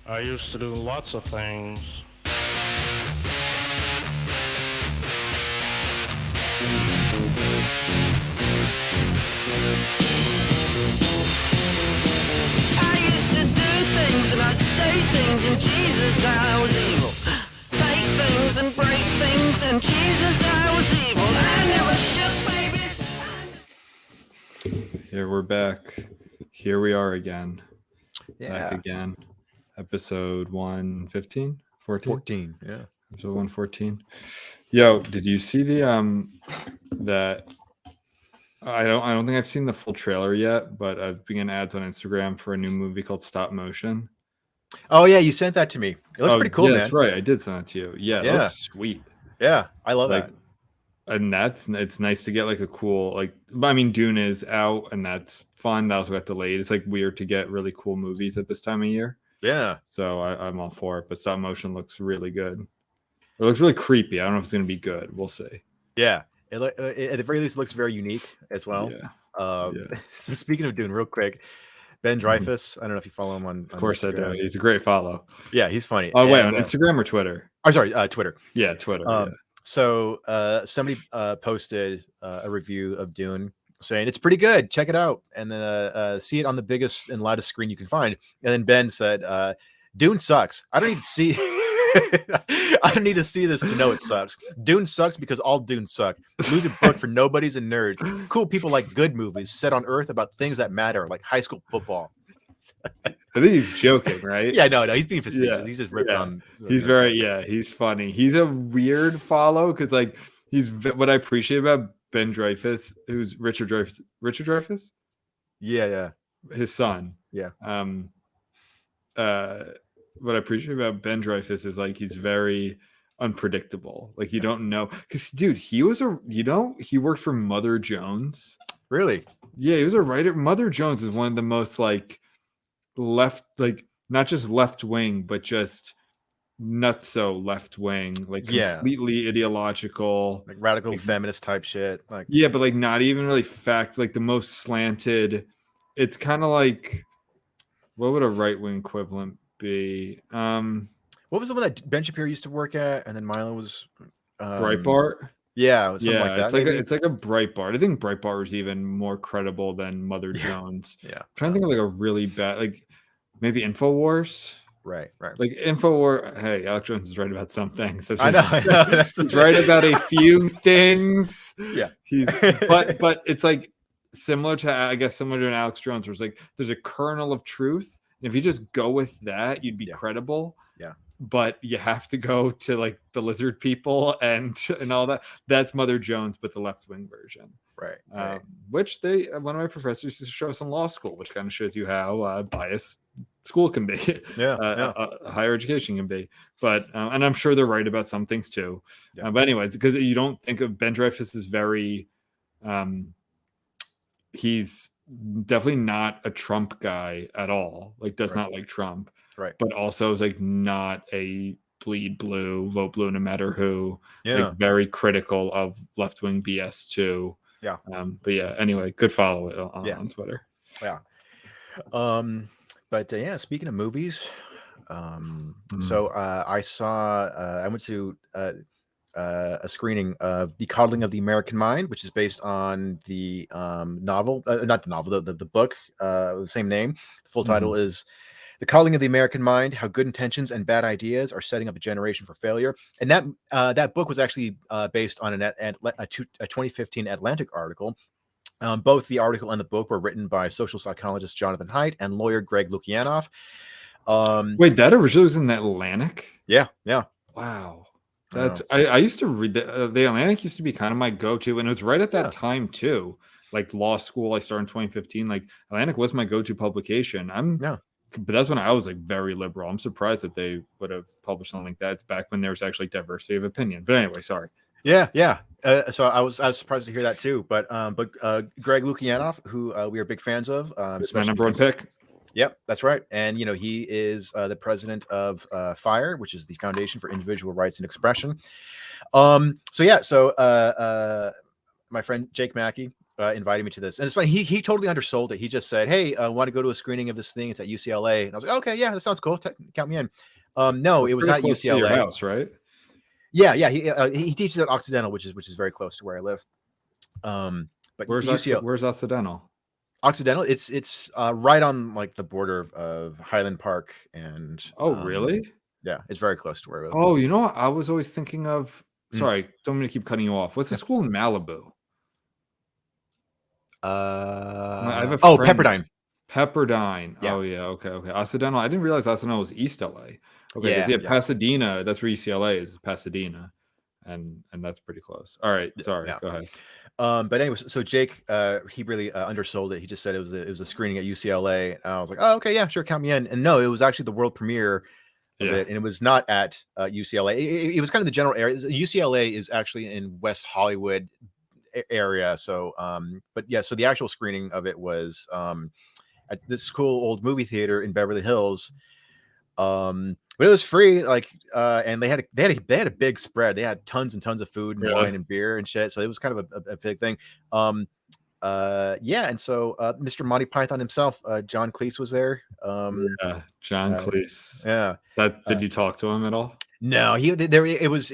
I used to do lots of things. I used to do things and I'd say things and Jesus I was evil. Take things and break things and Jesus I was evil. I never shook, baby. Here we're back. Here we are again. Back Yeah. again. Episode 115? 14. Yeah. Episode 114. Yo, did you see the that I don't think I've seen the full trailer yet, but I've been getting ads on Instagram for a new movie called Stop Motion. Oh yeah, you sent that to me. It looks pretty cool, yeah, man. that's right. I did send that to you. Yeah, it looks sweet. Yeah, I love Like, that. and it's nice to get like a cool Dune is out and that's fun. That also got delayed. It's like weird to get really cool movies at this time of year. Yeah. So I'm all for it. But Stop Motion looks really good. It looks really creepy. I don't know if it's gonna be good. We'll see. Yeah. It at the very least looks very unique as well. Yeah. So speaking of Dune, real quick, Ben Dreyfuss. I don't know if you follow him on Of course Instagram. I do. He's a great follow. Yeah, he's funny. Oh wait, on Instagram or Twitter? Oh, sorry, Twitter. Yeah, Twitter. So somebody posted a review of Dune saying it's pretty good. Check it out, and then see it on the biggest and loudest screen you can find. And then Ben said, "Dune sucks. I don't need to see." I don't need to see this to know it sucks. Dune sucks because all Dunes suck. Lose a book for nobodies and nerds. Cool people like good movies set on Earth about things that matter, like high school football. I think he's joking, right? Yeah, no, he's being facetious. Yeah, He's just ripping on. He's he's funny. He's a weird follow because he's what I appreciate about Ben Dreyfuss, who's Richard Dreyfuss. Yeah. His son. Yeah. What I appreciate about Ben Dreyfuss is he's very unpredictable. Like you don't know, because dude, he worked for Mother Jones. Really? Yeah, he was a writer. Mother Jones is one of the most left, not just left wing, but just nutso left wing, completely ideological, radical feminist type shit. But not even really fact. The most slanted. It's kind of what would a right wing equivalent be? What was the one that Ben Shapiro used to work at, and then Milo was Breitbart? Yeah, like that. It's like a Breitbart. I think Breitbart was even more credible than Mother Jones. Yeah, I'm trying to think of a really bad, maybe Infowars. Right. Infowars. Hey, Alex Jones is right about some things. I know. He's right about a few things. Yeah, but it's similar to an Alex Jones, where it's there's a kernel of truth. And if you just go with that, you'd be credible. Yeah. But you have to go to the lizard people and all that. That's Mother Jones, but the left wing version. Right. Which one of my professors used to show us in law school, which kind of shows you how biased school can be. Higher education can be. But and I'm sure they're right about some things too. Yeah. But anyways, because you don't think of Ben Dreyfuss as very he's definitely not a Trump guy at all. Does not like Trump. Right. But also is not a bleed blue, vote blue no matter who. Yeah. Very critical of left wing BS too. Yeah. But yeah, anyway, good follow on Twitter. Yeah. But speaking of movies, so I went to a screening of The Coddling of the American Mind, which is based on the novel, not the novel, the book, the same name. The full title is The Coddling of the American Mind: How Good Intentions and Bad Ideas Are Setting Up a Generation for Failure. And that book was actually based on a 2015 Atlantic article. Both the article and the book were written by social psychologist Jonathan Haidt and lawyer Greg Lukianoff. Wait, that originally was in the Atlantic? Yeah. Wow. That's I used to read the Atlantic used to be kind of my go-to, and it was right at that time too. Law school, I started in 2015. Atlantic was my go-to publication. But that's when I was very liberal. I'm surprised that they would have published something like that. It's back when there was actually diversity of opinion. But anyway, sorry. Yeah. So I was surprised to hear that too. But Greg Lukianoff, who we are big fans of, my number one pick. Yep, that's right. And he is the president of FIRE, which is the Foundation for Individual Rights and Expression. So my friend Jake Mackey invited me to this, and it's funny. He totally undersold it. He just said, "Hey, I want to go to a screening of this thing. It's at UCLA." And I was like, "Okay, yeah, that sounds cool. Count me in." No, That's it was pretty not close to your UCLA. house, right? Yeah. He teaches at Occidental, which is very close to where I live. But Where's Occidental? Occidental, it's right on like the border of Highland Park and. Oh, really? Yeah, it's very close to where I live. Oh, you know what? I was always thinking of. Sorry, don't mean to keep cutting you off. What's the school in Malibu? I have a friend. Pepperdine. Pepperdine. Yeah. Oh, yeah. Okay. Occidental. I didn't realize Occidental was East LA. Okay, because Yeah. Pasadena. That's where UCLA is Pasadena, and that's pretty close. All right. Sorry. Yeah. Go ahead. But anyway, so Jake, he really undersold it. He just said it was a screening at UCLA. And I was like, oh, okay, yeah, sure, count me in. And no, it was actually the world premiere of it, and it was not at UCLA. It was kind of the general area. UCLA is actually in West Hollywood area. So, but yeah, so the actual screening of it was at this cool old movie theater in Beverly Hills. But it was free, like, and they had a big spread. They had tons and tons of food and wine and beer and shit. So it was kind of a big thing. Yeah, and so Mr. Monty Python himself, John Cleese, was there. Yeah, John Cleese. Yeah. Did you talk to him at all? No, there was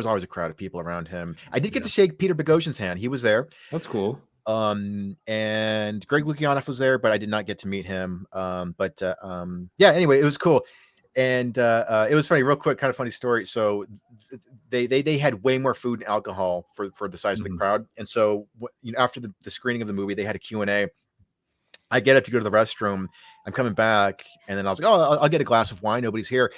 always a crowd of people around him. I did get to shake Peter Boghossian's hand. He was there. That's cool. And Greg Lukianoff was there, but I did not get to meet him. Yeah, anyway, it was cool. And it was funny, real quick, kind of funny story. So they had way more food and alcohol for the size of the crowd. And so after the screening of the movie, they had a Q&A. I get up to go to the restroom. I'm coming back, and then I was like, oh, I'll get a glass of wine. Nobody's here.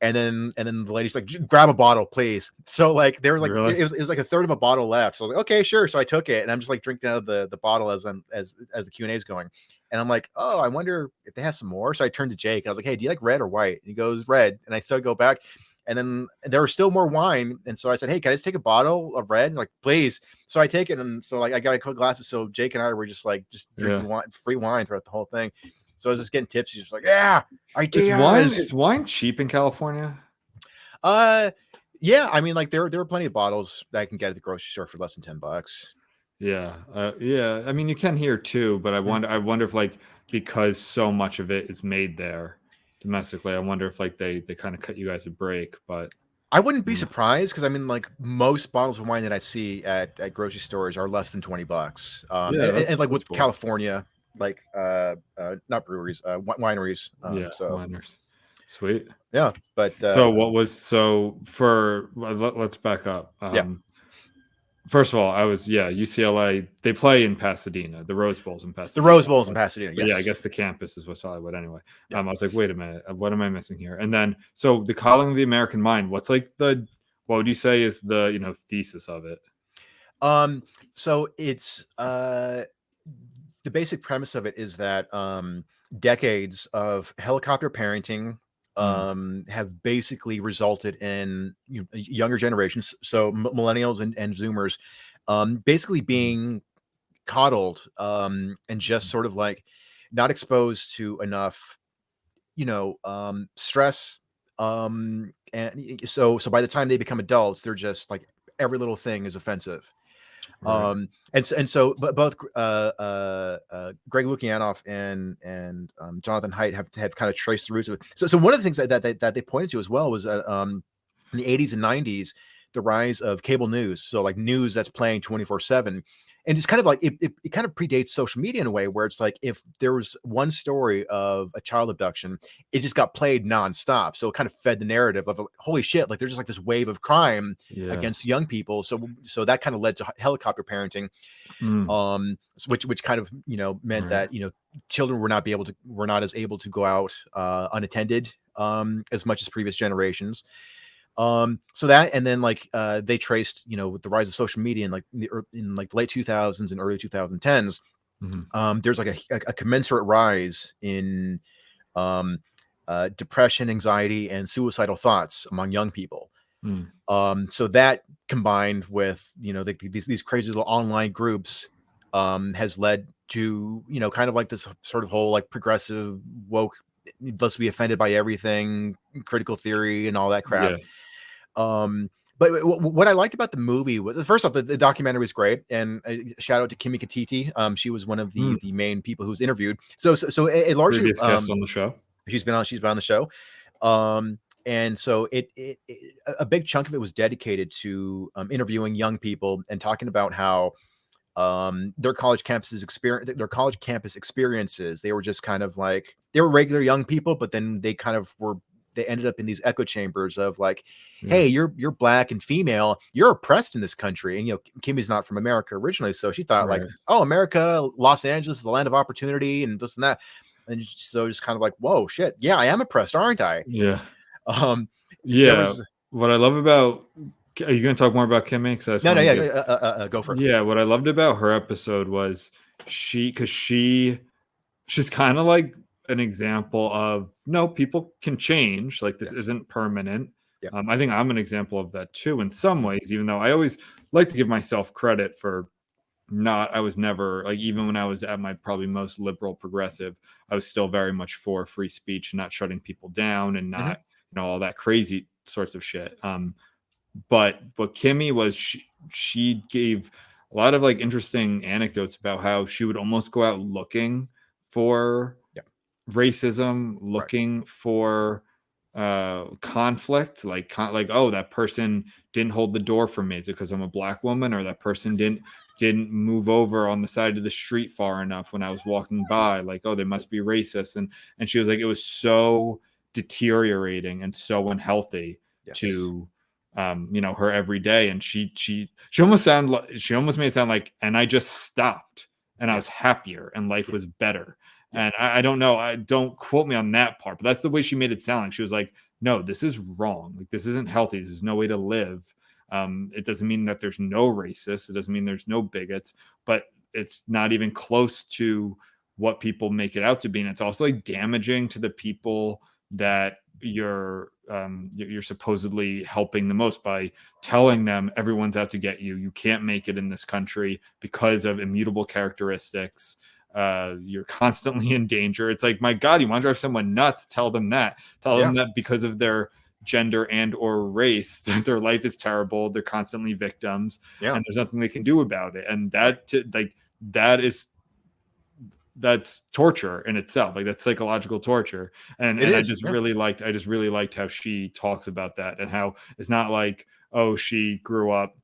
And then the lady's like, grab a bottle, please. So like they were like, really? it was like a third of a bottle left. So I was like, okay, sure. So I took it, and I'm just like drinking out of the bottle as the Q&A is going. And I'm like, oh, I wonder if they have some more. So I turned to Jake and I was like, hey, do you like red or white? And he goes, red. And I still go back. And then there was still more wine. And so I said, hey, can I just take a bottle of red? And like, please. So I take it. And so like I got a couple glasses. So Jake and I were just drinking wine, free wine throughout the whole thing. So I was just getting tipsy. Just like, yeah, ideas. Is wine cheap in California? Yeah. I mean, like there are plenty of bottles that I can get at the grocery store for less than $10. Yeah. I mean, you can here too, but I wonder if like, because so much of it is made there domestically, I wonder if like they kind of cut you guys a break. But I wouldn't be surprised, because I mean, like most bottles of wine that I see at grocery stores are less than $20. And like with cool. California, like not breweries, wineries. Wineries. Sweet. Yeah, but let's back up. First of all, UCLA. They play in Pasadena. The Rose Bowl's in Pasadena. The Rose Bowl's in Pasadena. Yes. Yeah, I guess the campus is West Hollywood anyway. Yeah. I was like, wait a minute, what am I missing here? And then, so the Coddling of the American Mind. What's like what would you say is the thesis of it? So it's the basic premise of it is that decades of helicopter parenting have basically resulted in younger generations, so millennials and Zoomers, basically being coddled and just sort of like not exposed to enough, stress. And so by the time they become adults, they're just like every little thing is offensive. Right. But both Greg Lukianoff and Jonathan Haidt have kind of traced the roots of it. So one of the things that they pointed to as well was in the 80s and 90s, the rise of cable news. So like news that's playing 24/7. And it's kind of like it kind of predates social media in a way, where it's like if there was one story of a child abduction, it just got played nonstop. So it kind of fed the narrative of holy shit, like there's just like this wave of crime against young people. So that kind of led to helicopter parenting, which kind of meant that children were not as able to go out unattended as much as previous generations. So that, and then like they traced with the rise of social media in the late 2000s and early 2010s, there's like a commensurate rise in depression, anxiety, and suicidal thoughts among young people. So that combined with these crazy little online groups has led to kind of like this sort of whole like progressive woke, let's be offended by everything, critical theory, and all that crap. But what I liked about the movie was, first off, the documentary was great, and shout out to Kimi Katiti. She was one of the main people who was interviewed. So it largely previous guest on the show. She's been on the show. And so a big chunk of it was dedicated to interviewing young people and talking about how their college campus experiences, they were just kind of like, they were regular young people, but then they ended up in these echo chambers of like, hey, you're black and female, you're oppressed in this country. And Kimmy's not from America originally, so she thought like, oh, America, Los Angeles is the land of opportunity and this and that. And so just kind of like, whoa, shit, yeah, I am oppressed, aren't I? Yeah. What I love about, are you going to talk more about Kimmy? Go for it. Yeah, what I loved about her episode was she's kind of like an example of, no, people can change. Like, this isn't permanent. Yeah. I think I'm an example of that too in some ways, even though I always like to give myself credit for I was never, like, even when I was at my probably most liberal progressive, I was still very much for free speech and not shutting people down and not, all that crazy sorts of shit. But Kimmy was, she gave a lot of like interesting anecdotes about how she would almost go out looking for racism, looking for conflict, like oh, that person didn't hold the door for me, is it because I'm a black woman, or that person didn't move over on the side of the street far enough when I was walking by, like, oh, they must be racist. And she was like, it was so deteriorating and so unhealthy to her every day. And she almost made it sound like, and I just stopped and I was happier and life was better. And I don't know, don't quote me on that part, but that's the way she made it sound. Like she was like, no, this is wrong. Like, this isn't healthy. This is no way to live. It doesn't mean that there's no racists. It doesn't mean there's no bigots, but it's not even close to what people make it out to be. And it's also like damaging to the people that you're supposedly helping the most by telling them everyone's out to get you. You can't make it in this country because of immutable characteristics. You're constantly in danger. It's like, my God, you want to drive someone nuts? Tell them that because of their gender and or race, their life is terrible. They're constantly victims, and there's nothing they can do about it. And that's torture in itself. Like, that's psychological torture. And I just really liked how she talks about that, and how it's not like, oh, she grew up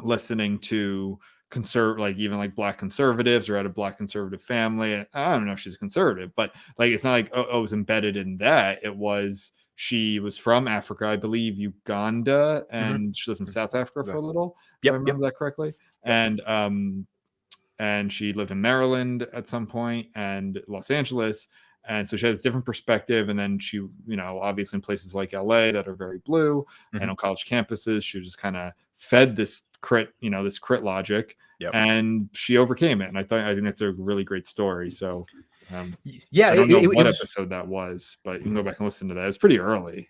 listening to even like black conservatives, or had a black conservative family. I don't know if she's a conservative, but like, it's not like, oh, it was embedded in that. It was, she was from Africa, I believe Uganda, and she lived in South Africa for a little, if I remember that correctly. And she lived in Maryland at some point, and Los Angeles. And so she has a different perspective. And then she, obviously in places like LA that are very blue, and on college campuses, she was just kind of fed this crit logic, and she overcame it. And I think that's a really great story. So I don't know what episode that was, but you can go back and listen to that. It was pretty early.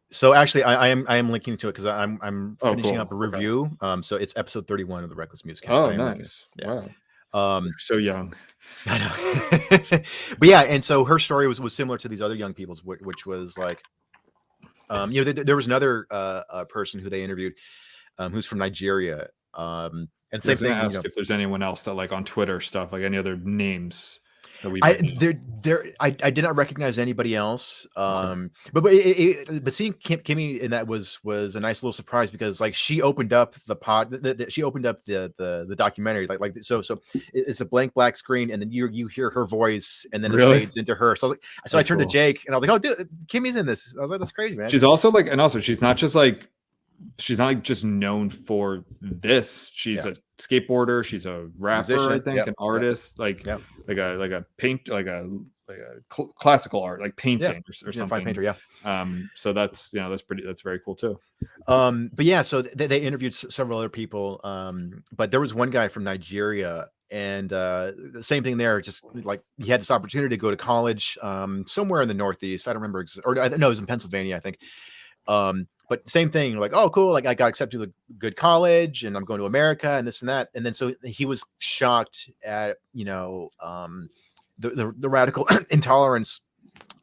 So actually, I am linking to it because I'm finishing up a review. So it's episode 31 of the Reckless Musecast. Oh, nice! Wow. You're so young. I know. But yeah, and so her story was similar to these other young people's, which was like, there was another person who they interviewed, who's from Nigeria. And same thing. Ask if there's anyone else that, like, on Twitter stuff, like any other names that we. I did not recognize anybody else. But seeing Kimmy in that was a nice little surprise, because like, she opened up the she opened up the documentary like so it's a blank black screen, and then you hear her voice, and then it fades into her. So I turned to Jake, and I was like, oh, dude, Kimmy's in this. I was like, that's crazy, man. She's also like, and also she's not just known for this. She's a skateboarder. She's a rapper, musician, I think, an artist, like a paint, like a classical art, like painting or something. Fine painter, so that's very cool too. But yeah, so they interviewed several other people. But there was one guy from Nigeria, and the same thing there. Just like, he had this opportunity to go to college somewhere in the Northeast. I don't remember, it was in Pennsylvania, I think. But same thing, like, oh, cool, like, I got accepted to a good college, and I'm going to America, and this and that. And then so he was shocked at the radical intolerance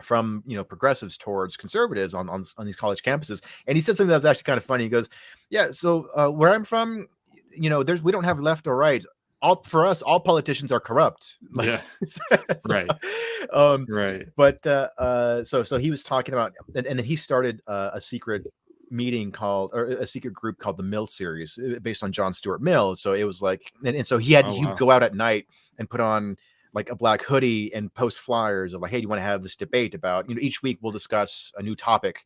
from progressives towards conservatives on these college campuses. And he said something that was actually kind of funny. He goes, yeah, so where I'm from, we don't have left or right. All politicians are corrupt. Yeah. Right. Right. But so he was talking about, and then he started a secret meeting called, or a secret group called the Mill Series, based on John Stuart Mill. So it was like, and so he would go out at night and put on like a black hoodie and post flyers of like, hey, do you want to have this debate about, each week we'll discuss a new topic.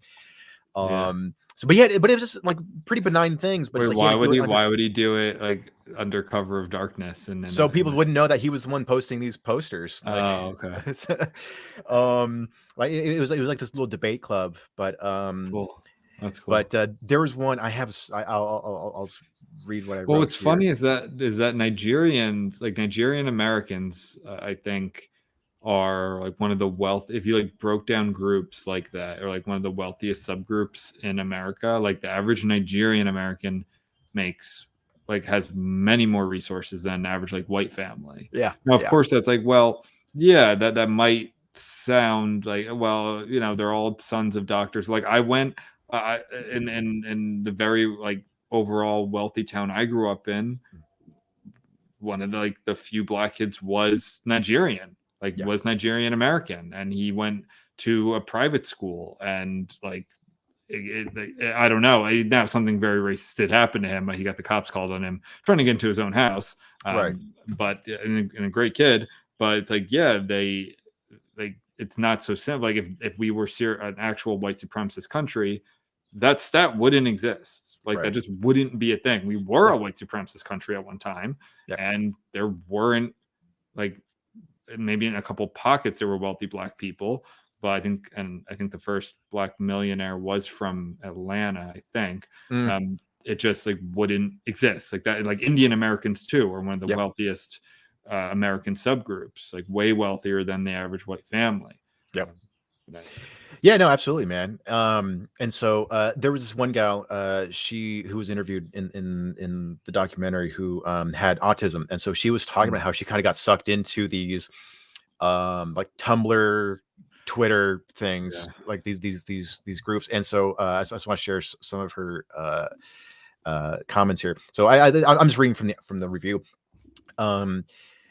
So, but it was just like pretty benign things. But wait, why would he do it like under cover of darkness? And so people wouldn't know that he was the one posting these posters. Like, okay. Like it was like this little debate club, but cool. That's cool. But there was one I'll read what I wrote. Well, what's funny is that Nigerians, like Nigerian Americans, I think are like one of the if you like broke down groups like that, or like one of the wealthiest subgroups in America. Like the average Nigerian American has many more resources than an average like white family. Yeah. Now, of course, that's like, well, yeah, that might sound like, well, they're all sons of doctors. Like I went in the very like overall wealthy town I grew up in, one of the few black kids was Nigerian, was Nigerian American, and he went to a private school, and like I don't know, now something very racist did happen to him. He got the cops called on him trying to get into his own house, right? But and a great kid, but it's like, yeah, it's not so simple. Like if we were an actual white supremacist country, that stat wouldn't exist. Like that just wouldn't be a thing. We were a white supremacist country at one time, and there weren't, like, maybe in a couple pockets there were wealthy black people, but I think the first black millionaire was from Atlanta, I think. It just like wouldn't exist like that. Like Indian Americans too are one of the wealthiest American subgroups, like way wealthier than the average white family. Yeah, no, absolutely, man. And so there was this one gal, who was interviewed in the documentary, who had autism, and so she was talking about how she kind of got sucked into these like Tumblr, Twitter things, like these groups. And so I just want to share some of her comments here. So I'm just reading from the review.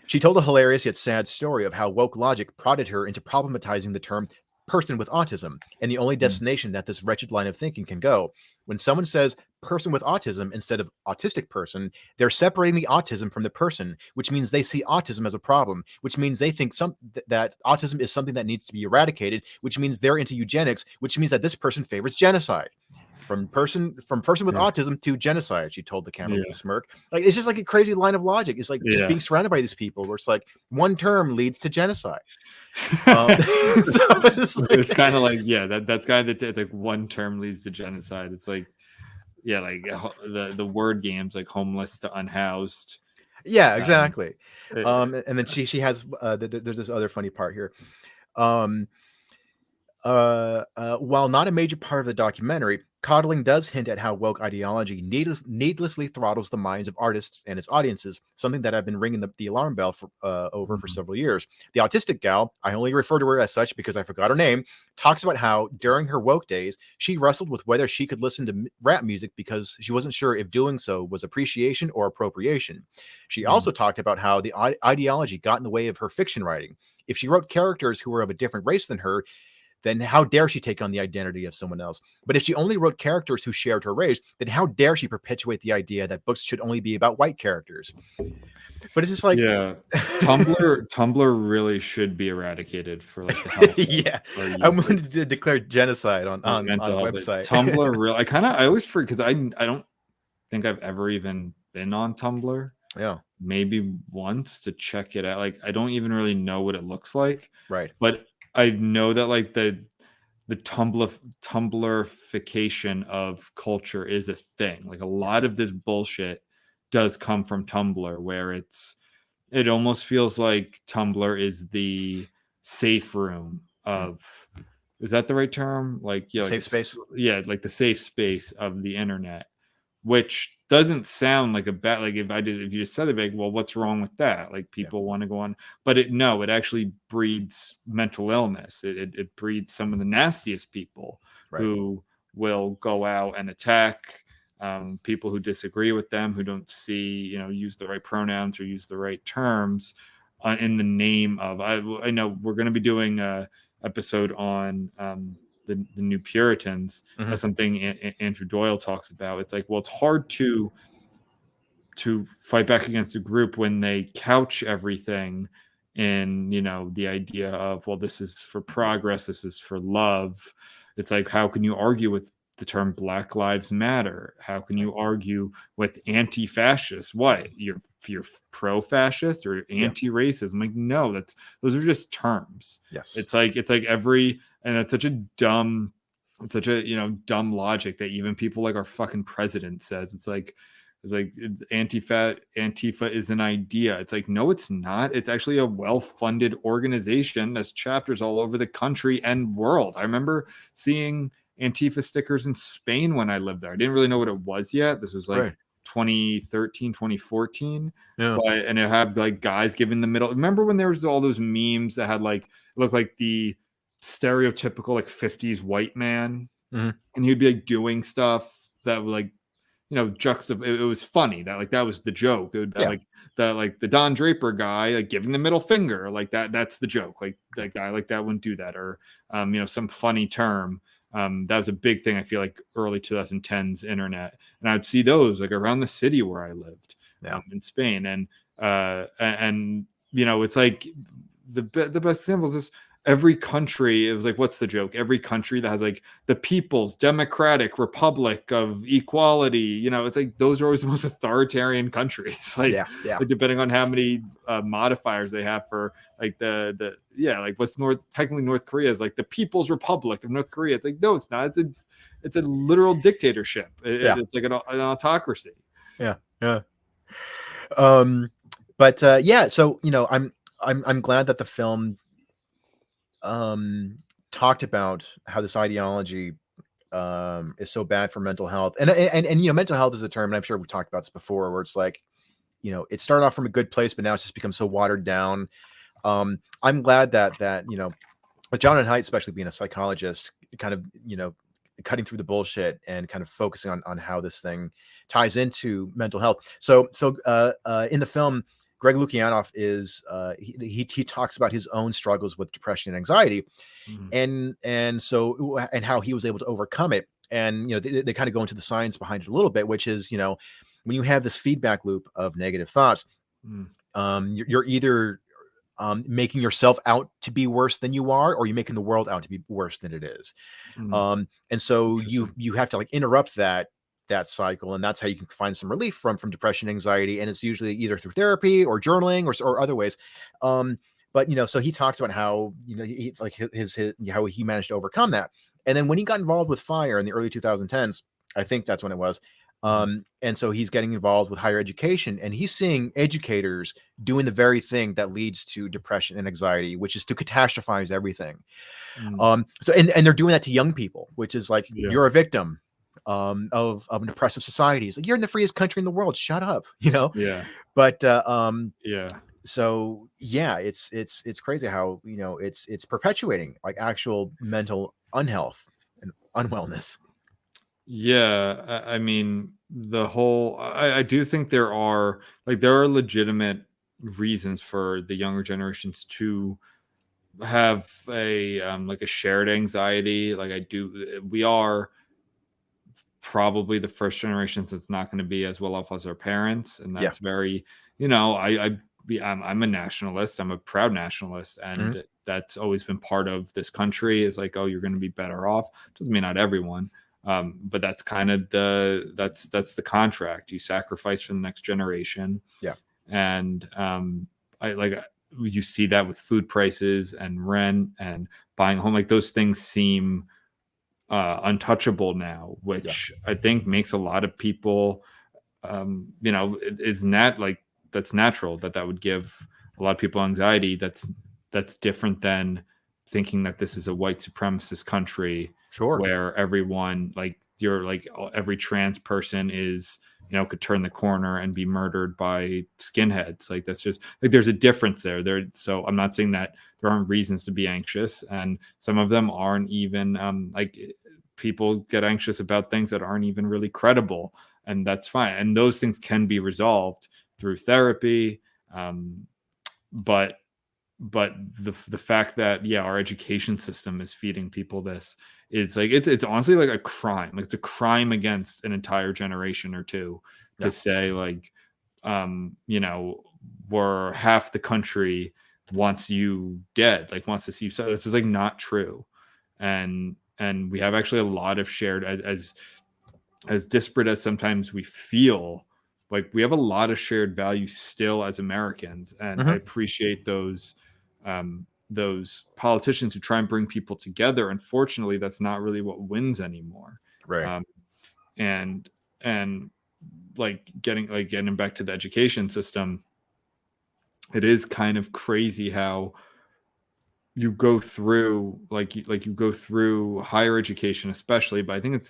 She told a hilarious yet sad story of how woke logic prodded her into problematizing the term person with autism and the only destination that this wretched line of thinking can go. When someone says person with autism instead of autistic person, they're separating the autism from the person, which means they see autism as a problem, which means they think that autism is something that needs to be eradicated, which means they're into eugenics, which means that this person favors genocide. From person with autism to genocide, she told the camera with a smirk. Like, it's just like a crazy line of logic. It's like just being surrounded by these people where it's like one term leads to genocide. So it's kind of like, that's kind of, it's like one term leads to genocide. It's like, like the word games, like homeless to unhoused. Yeah, exactly. And then she has there's this other funny part here. While not a major part of the documentary, Coddling does hint at how woke ideology needlessly throttles the minds of artists and its audiences, something that I've been ringing the alarm bell for for several years. The autistic gal, I only refer to her as such because I forgot her name, talks about how during her woke days, she wrestled with whether she could listen to rap music because she wasn't sure if doing so was appreciation or appropriation. She also talked about how the ideology got in the way of her fiction writing. If she wrote characters who were of a different race than her, then how dare she take on the identity of someone else? But if she only wrote characters who shared her race, then how dare she perpetuate the idea that books should only be about white characters? But it's just like, Tumblr really should be eradicated for like the health. I wanted to declare genocide on a website. Tumblr really, I always forget, because I don't think I've ever even been on Tumblr. Yeah, maybe once to check it out. Like I don't even really know what it looks like. Right, but I know that like the Tumblrification of culture is a thing. Like a lot of this bullshit does come from Tumblr, where it almost feels like Tumblr is the safe room of, is that the right term? Like, safe space. Like the safe space of the internet, which doesn't sound like a bad, like if you just said it, like, well, what's wrong with that? Like people want to go on, but it actually breeds mental illness. It breeds some of the nastiest people who will go out and attack people who disagree with them, who don't use the right pronouns or use the right terms in the name of. I know we're going to be doing a episode on the New Puritans. That's something Andrew Doyle talks about. It's like, well, it's hard to fight back against a group when they couch everything in the idea of, well, this is for progress, this is for love. It's like, how can you argue with the term Black Lives Matter? How can you argue with anti-fascist? What, you're pro-fascist or anti-racist? I'm like, no, those are just terms. It's like and it's such a dumb logic that even people like our fucking president says. It's like Antifa is an idea. It's like, no, it's not. It's actually a well-funded organization. There's chapters all over the country and world. I remember seeing Antifa stickers in Spain when I lived there. I didn't really know what it was yet. This was like 2013, 2014. And it had like guys giving the middle. Remember when there was all those memes that had like, looked like the stereotypical like 50s white man, and he'd be like doing stuff that would like, it was funny that was the joke. It would like the Don Draper guy like giving the middle finger, like that's the joke. Like that guy like that wouldn't do that, or some funny term. That was a big thing, I feel like, early 2010s internet, and I'd see those like around the city where I lived in Spain, and it's like the best example is this. Every country, it was like, what's the joke? Every country that has like the People's Democratic Republic of Equality, it's like those are always the most authoritarian countries. Like depending on how many modifiers they have for like like what's technically North Korea is like the People's Republic of North Korea. It's like, no, it's not. It's a literal dictatorship. It's like an autocracy. So I'm glad that the film talked about how this ideology is so bad for mental health, and mental health is a term, and I'm sure we've talked about this before, where it's like, it started off from a good place, but now it's just become so watered down. I'm glad that with John and Haidt, especially being a psychologist, kind of cutting through the bullshit and kind of focusing on how this thing ties into mental health. So in the film, Greg Lukianoff is he talks about his own struggles with depression and anxiety, and how he was able to overcome it. And they kind of go into the science behind it a little bit, which is when you have this feedback loop of negative thoughts, you're either making yourself out to be worse than you are, or you're making the world out to be worse than it is. And so you have to like interrupt that cycle, and that's how you can find some relief from depression, anxiety, and it's usually either through therapy or journaling or other ways. But so he talks about how he's like his how he managed to overcome that, and then when he got involved with FIRE in the early 2010s, I think that's when it was. And so he's getting involved with higher education, and he's seeing educators doing the very thing that leads to depression and anxiety, which is to catastrophize everything. So and they're doing that to young people, which is like, you're a victim of an oppressive society. It's like, you're in the freest country in the world, shut up, but so it's crazy how it's perpetuating like actual mental unhealth and unwellness. I mean, the whole I do think there are legitimate reasons for the younger generations to have a like a shared anxiety. We are probably the first generation that's not going to be as well off as our parents, and that's very, I'm a nationalist. I'm a proud nationalist, and that's always been part of this country. Is like, oh, you're going to be better off. Doesn't mean not everyone, but that's kind of that's the contract. You sacrifice for the next generation. And you see that with food prices and rent and buying a home. Like those things seem untouchable now, which I think makes a lot of people, that's natural that would give a lot of people anxiety. That's different than thinking that this is a white supremacist country Sure. where everyone like every trans person is, could turn the corner and be murdered by skinheads. Like that's just like there's a difference there. So I'm not saying that there aren't reasons to be anxious, and some of them aren't even like people get anxious about things that aren't even really credible, and that's fine. And those things can be resolved through therapy. But the fact that our education system is feeding people this is like it's honestly like a crime. Like it's a crime against an entire generation or two to say like we're half the country wants you dead, like wants to see you. So this is like not true. And we have actually a lot of shared, as disparate as sometimes we feel, like we have a lot of shared values still as Americans. And I appreciate those politicians who try and bring people together. Unfortunately, that's not really what wins anymore. Right. And like getting back to the education system, it is kind of crazy how you go through you go through higher education, especially, but I think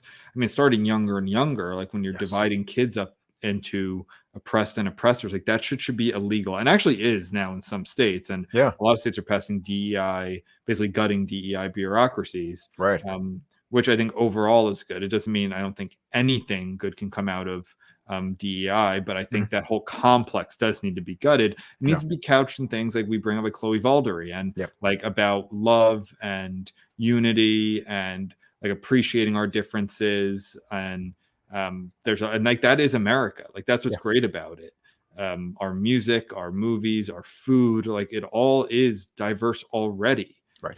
starting younger and younger, like when you're dividing kids up into oppressed and oppressors, like that should be illegal, and actually is now in some states. And a lot of states are passing DEI, basically gutting DEI bureaucracies, right? Which I think overall is good. It doesn't mean I don't think anything good can come out of DEI, but I think that whole complex does need to be gutted. It needs to be couched in things like we bring up, like Chloe Valdery, and like about love and unity and like appreciating our differences. And and like that is America. Like that's what's great about it. Our music, our movies, our food, like it all is diverse already. Right.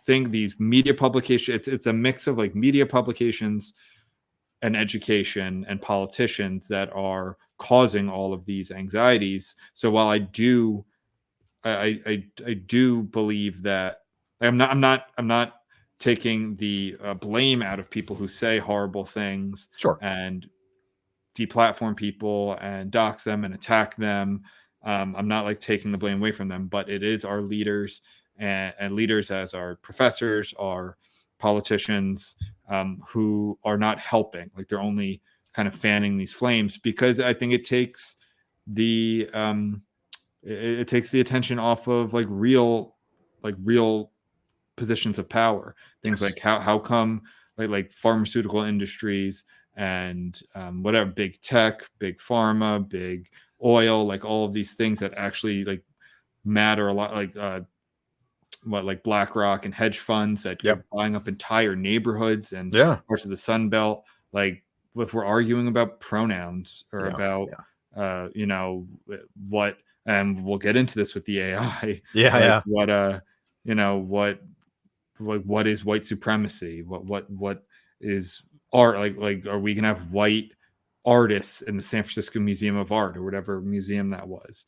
These media publications, it's a mix of like media publications and education and politicians that are causing all of these anxieties. So while I do believe that I'm not taking the blame out of people who say horrible things and deplatform people and dox them and attack them. I'm not like taking the blame away from them, but it is our leaders and leaders as our professors, our politicians, who are not helping. Like they're only kind of fanning these flames, because I think it takes the attention off of like real positions of power. Things like how come like pharmaceutical industries and whatever, big tech, big pharma, big oil, like all of these things that actually like matter a lot, like BlackRock and hedge funds that are buying up entire neighborhoods and parts of the Sun Belt. Like if we're arguing about pronouns or about what, and we'll get into this with the AI. What is white supremacy? What is art? Like are we gonna have white artists in the San Francisco Museum of Art or whatever museum that was?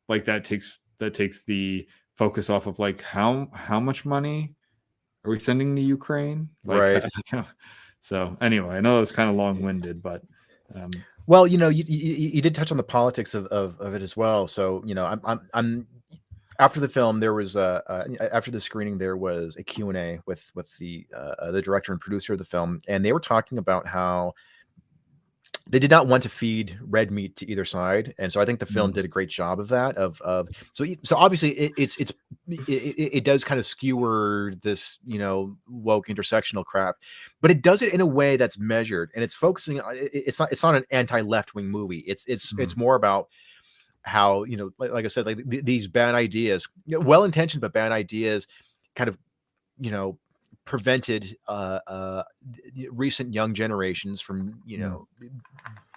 Like that takes the focus off of like how much money are we sending to Ukraine? Like so anyway, I know it was kind of long-winded, but well, you did touch on the politics of it as well. So I'm after the film, there was after the screening, there was a Q&A with the director and producer of the film, and they were talking about how they did not want to feed red meat to either side. And so I think the film did a great job of that. So obviously it does kind of skewer this, woke intersectional crap, but it does it in a way that's measured, and it's focusing on, it's not an anti-left-wing movie. It's more about how, like I said, like these bad ideas, well-intentioned, but bad ideas kind of, prevented recent young generations from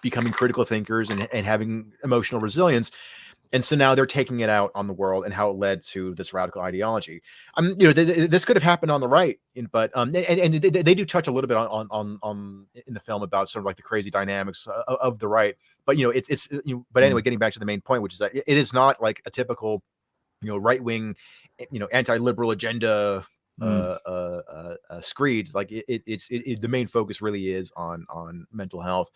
becoming critical thinkers and having emotional resilience. And so now they're taking it out on the world and how it led to this radical ideology. This could have happened on the right, but and they do touch a little bit on in the film about sort of like the crazy dynamics of the right. But but anyway, getting back to the main point, which is that it is not like a typical right wing, anti-liberal agenda screed. Like the main focus really is on mental health.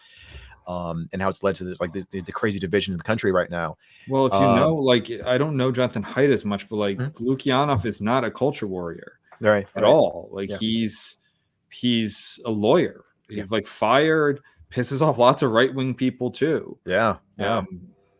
and how it's led to the crazy division in the country right now. Well, if you know, like, I don't know Jonathan Haidt as much, but like Lukianov is not a culture warrior at all. Like he's a lawyer. He's like fired, pisses off lots of right-wing people too.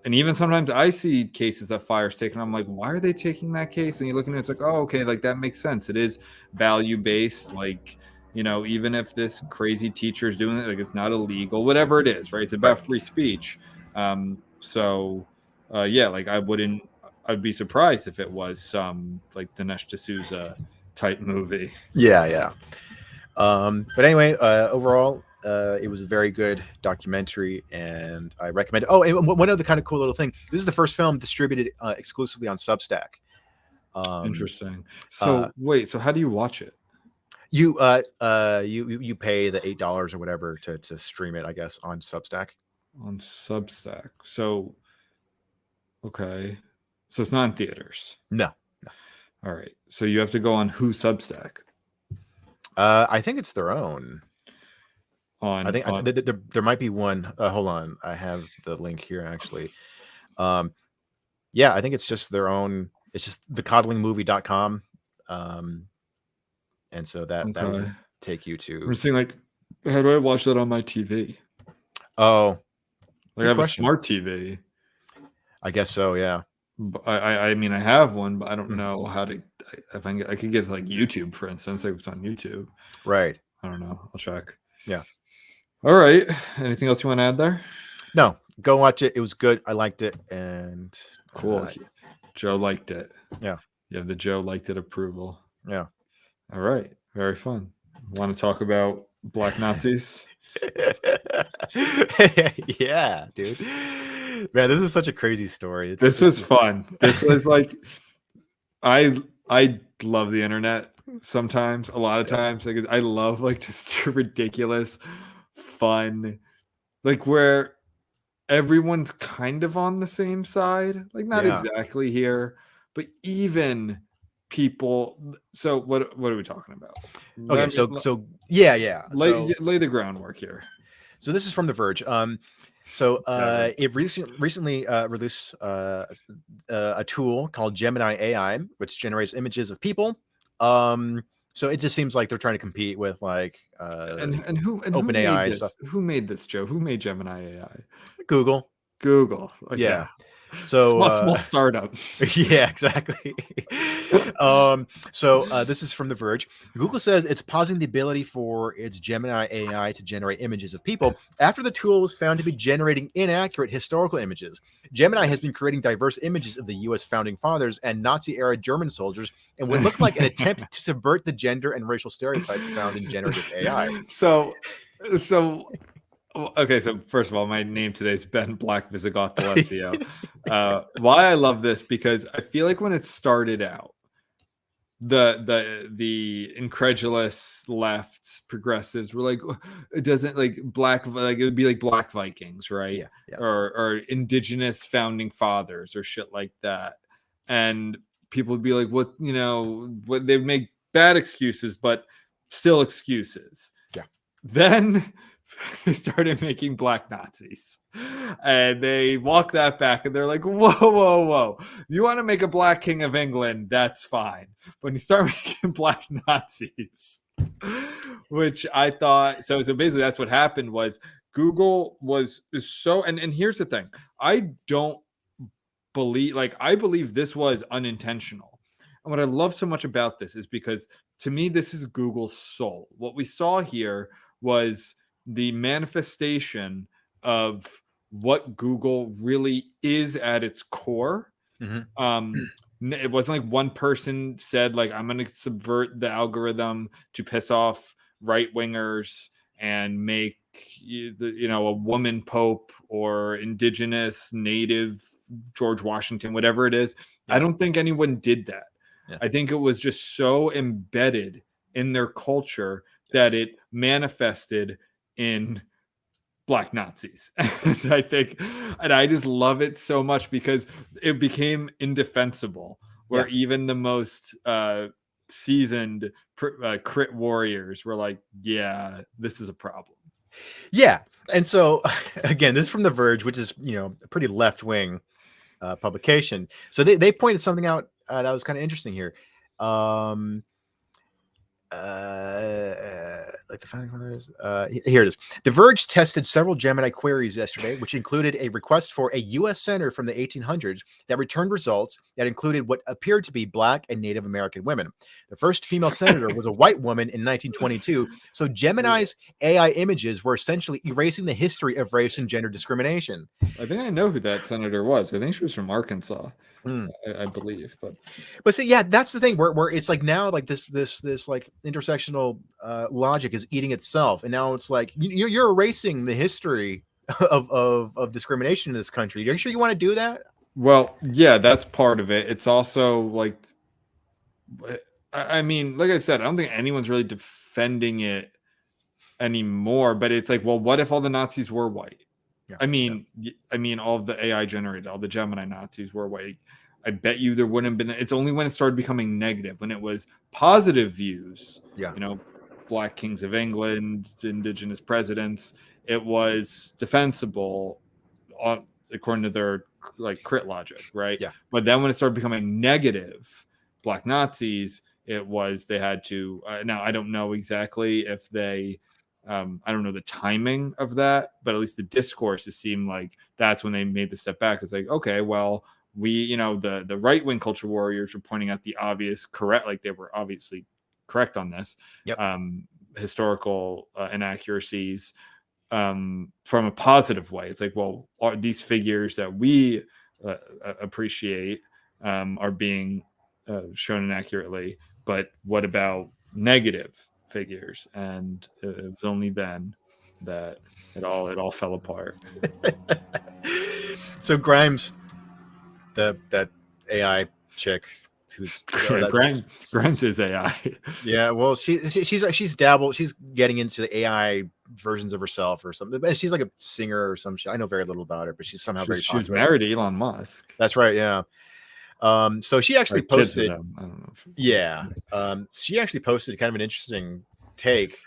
And even sometimes I see cases that fire's taken. I'm like, why are they taking that case? And you look at it, it's like, oh, okay, like that makes sense. It is value-based. Like, you know, even if this crazy teacher is doing it, like it's not illegal, whatever it is, right? It's about free speech. Like I'd be surprised if it was some like Dinesh D'Souza type movie. But anyway, overall, it was a very good documentary, and I recommend it. Oh, and one other kind of cool little thing. This is the first film distributed exclusively on Substack. Interesting. So wait, so how do you watch it? You pay the $8 or whatever to stream it, I guess, on Substack. On Substack. So okay. So it's not in theaters. No. All right. So you have to go on who Substack? I think it's their own. I think there might be one. Hold on, I have the link here actually. I think it's just their own. It's just thecodlingmovie.com. And so that would take you to. I'm saying, like, how do I watch that on my TV? Oh, like I have a smart TV. I guess so. Yeah. I mean, I have one, but I don't know how to. If I could get like YouTube, for instance, like it's on YouTube. Right. I don't know. I'll check. Yeah. All right. Anything else you want to add there? No. Go watch it. It was good. I liked it. And cool. Joe liked it. Yeah. You have the Joe liked it approval. Yeah. All right. Very fun. Want to talk about Black Nazis? Yeah, dude. Man, this is such a crazy story. This was fun. This was like, I love the internet sometimes, a lot of times. Like I love like just ridiculous, fun, like where everyone's kind of on the same side. Like not exactly here, but even people. So what are we talking about? Okay, so lay the groundwork here. So this is from The Verge. It recently released a tool called Gemini AI, which generates images of people. So it just seems like they're trying to compete with like and who OpenAI stuff. Who made this, Joe? Who made Gemini AI? Google. Okay. Yeah. So small startup. Yeah, exactly. This is from The Verge. Google says it's pausing the ability for its Gemini AI to generate images of people after the tool was found to be generating inaccurate historical images. Gemini has been creating diverse images of the U.S. founding fathers and Nazi-era German soldiers and would look like an attempt to subvert the gender and racial stereotypes found in generative AI. Okay, so first of all, my name today is Ben Black Visigoth D'Alessio. Why I love this, because I feel like when it started out, the incredulous lefts, progressives were like, it doesn't like black, like it would be like Black Vikings, right? Yeah. Or indigenous founding fathers or shit like that. And people would be like, what they'd make bad excuses, but still excuses. Yeah. Then they started making Black Nazis, and they walk that back, and they're like, whoa, you want to make a Black King of England, that's fine, when you start making Black Nazis, which I thought so basically that's what happened. Was Google is so, and here's the thing, I believe this was unintentional. And what I love so much about this is because to me this is Google's soul. What we saw here was the manifestation of what Google really is at its core. It wasn't like one person said like, I'm going to subvert the algorithm to piss off right wingers and make a woman pope or indigenous native George Washington, whatever it is. Yeah. I don't think anyone did that. Yeah. I think it was just so embedded in their culture that it manifested in Black Nazis. And I just love it so much because it became indefensible, where even the most seasoned crit warriors were like, yeah, this is a problem. Yeah. And so, again, this is from The Verge, which is, a pretty left wing publication. So they pointed something out that was kind of interesting here. Like the founding fathers. Here it is. The Verge tested several Gemini queries yesterday, which included a request for a U.S. senator from the 1800s that returned results that included what appeared to be Black and Native American women. The first female senator was a white woman in 1922. So Gemini's AI images were essentially erasing the history of race and gender discrimination. I think I know who that senator was. I think she was from Arkansas. I believe, but see, yeah, that's the thing where it's like now, like this like intersectional logic is eating itself, and now it's like you're erasing the history of discrimination in this country. Are you sure you want to do that? Well, yeah, that's part of it. It's also like, I mean, like I said, I don't think anyone's really defending it anymore. But it's like, well, what if all the Nazis were white? Yeah, I mean, all of the AI generated, all the Gemini Nazis were white. I bet you there wouldn't have been. It's only when it started becoming negative, when it was positive views. Yeah, Black kings of England, indigenous presidents. It was defensible, according to their like crit logic, right? Yeah. But then when it started becoming negative, Black Nazis, it was they had to. Now I don't know exactly if they. I don't know the timing of that, but at least the discourse, it seemed like that's when they made the step back. It's like, okay, well, we, the right wing culture warriors were pointing out the obvious correct, like they were obviously correct on this, historical inaccuracies from a positive way. It's like, well, are these figures that we appreciate are being shown inaccurately, but what about negative figures? And it was only then that it all fell apart. So Grimes, that AI chick who's Grimes is AI. Yeah, well, she's dabbled. She's getting into the AI versions of herself or something. And she's like a singer or some shit. I know very little about her, but she's somehow very popular. She was married to Elon Musk. That's right. Yeah. So she actually posted. I don't know. Yeah. She actually posted kind of an interesting take.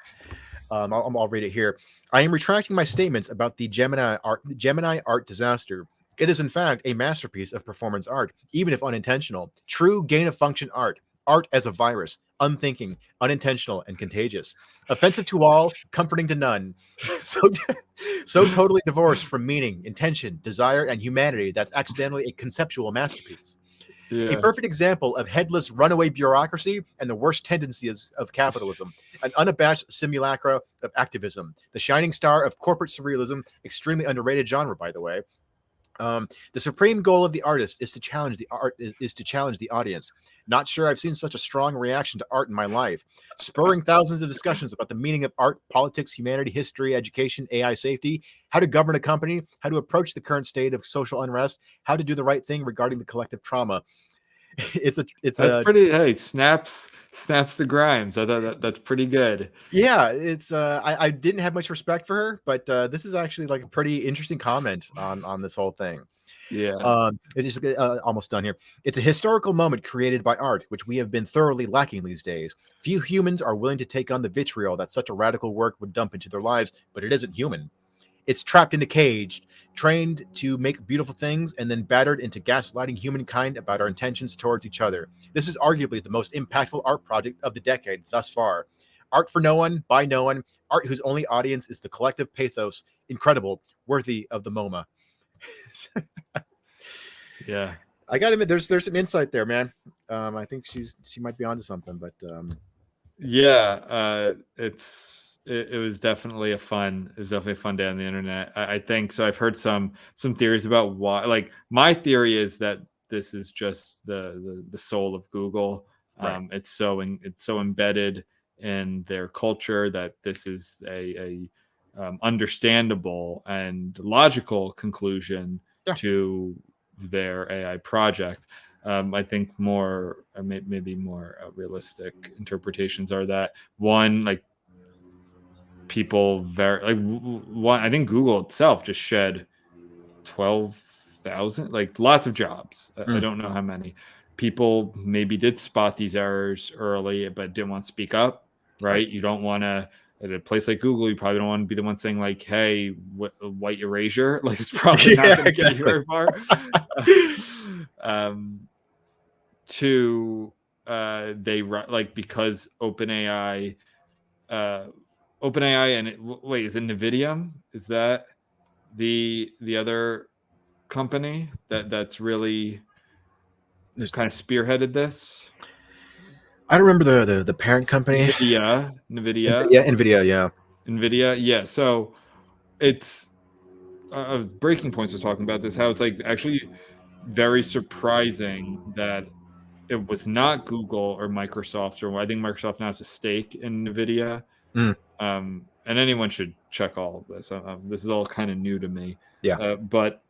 I'll read it here. I am retracting my statements about the Gemini art disaster. It is, in fact, a masterpiece of performance art, even if unintentional. True gain-of-function art. Art as a virus. Unthinking, unintentional, and contagious. Offensive to all, comforting to none. So totally divorced from meaning, intention, desire, and humanity that's accidentally a conceptual masterpiece. Yeah. A perfect example of headless runaway bureaucracy and the worst tendencies of capitalism. An unabashed simulacra of activism. The shining star of corporate surrealism. Extremely underrated genre, by the way. The supreme goal of the artist is to challenge the art, is to challenge the audience. Not sure I've seen such a strong reaction to art in my life. Spurring thousands of discussions about the meaning of art, politics, humanity, history, education, AI safety, how to govern a company, how to approach the current state of social unrest, how to do the right thing regarding the collective trauma. That's pretty. Hey, snaps the Grimes. I thought that's pretty good. Yeah, it's I didn't have much respect for her, but this is actually like a pretty interesting comment on this whole thing. Yeah. It is almost done here. It's a historical moment created by art, which we have been thoroughly lacking these days. Few humans are willing to take on the vitriol that such a radical work would dump into their lives, but it isn't human. It's trapped in a cage, trained to make beautiful things, and then battered into gaslighting humankind about our intentions towards each other. This is arguably the most impactful art project of the decade thus far. Art for no one, by no one, art whose only audience is the collective pathos. Incredible, worthy of the MoMA. Yeah, I gotta admit, there's some insight there, man. I think she might be onto something, but yeah, it was definitely a fun day on the internet. I think so. I've heard some theories about why. Like, my theory is that this is just the soul of Google. Right. It's so embedded in their culture that this is a understandable and logical conclusion to their AI project. I think more, maybe more realistic interpretations are that one, like, people I think Google itself just shed 12,000, like, lots of jobs. I don't know how many people maybe did spot these errors early but didn't want to speak up, right? You don't want to at a place like Google, you probably don't want to be the one saying like, "Hey, white erasure." Like, it's probably not going to get you very far. They like, because OpenAI and wait, is it NVIDIA? Is that the other company that's really kind of spearheaded this? I don't remember the parent company. NVIDIA. NVIDIA. Yeah. So it's Breaking Points was talking about this, how it's like actually very surprising that it was not Google or Microsoft, or I think Microsoft now has a stake in NVIDIA. And anyone should check all of this. This is all kind of new to me. Yeah. But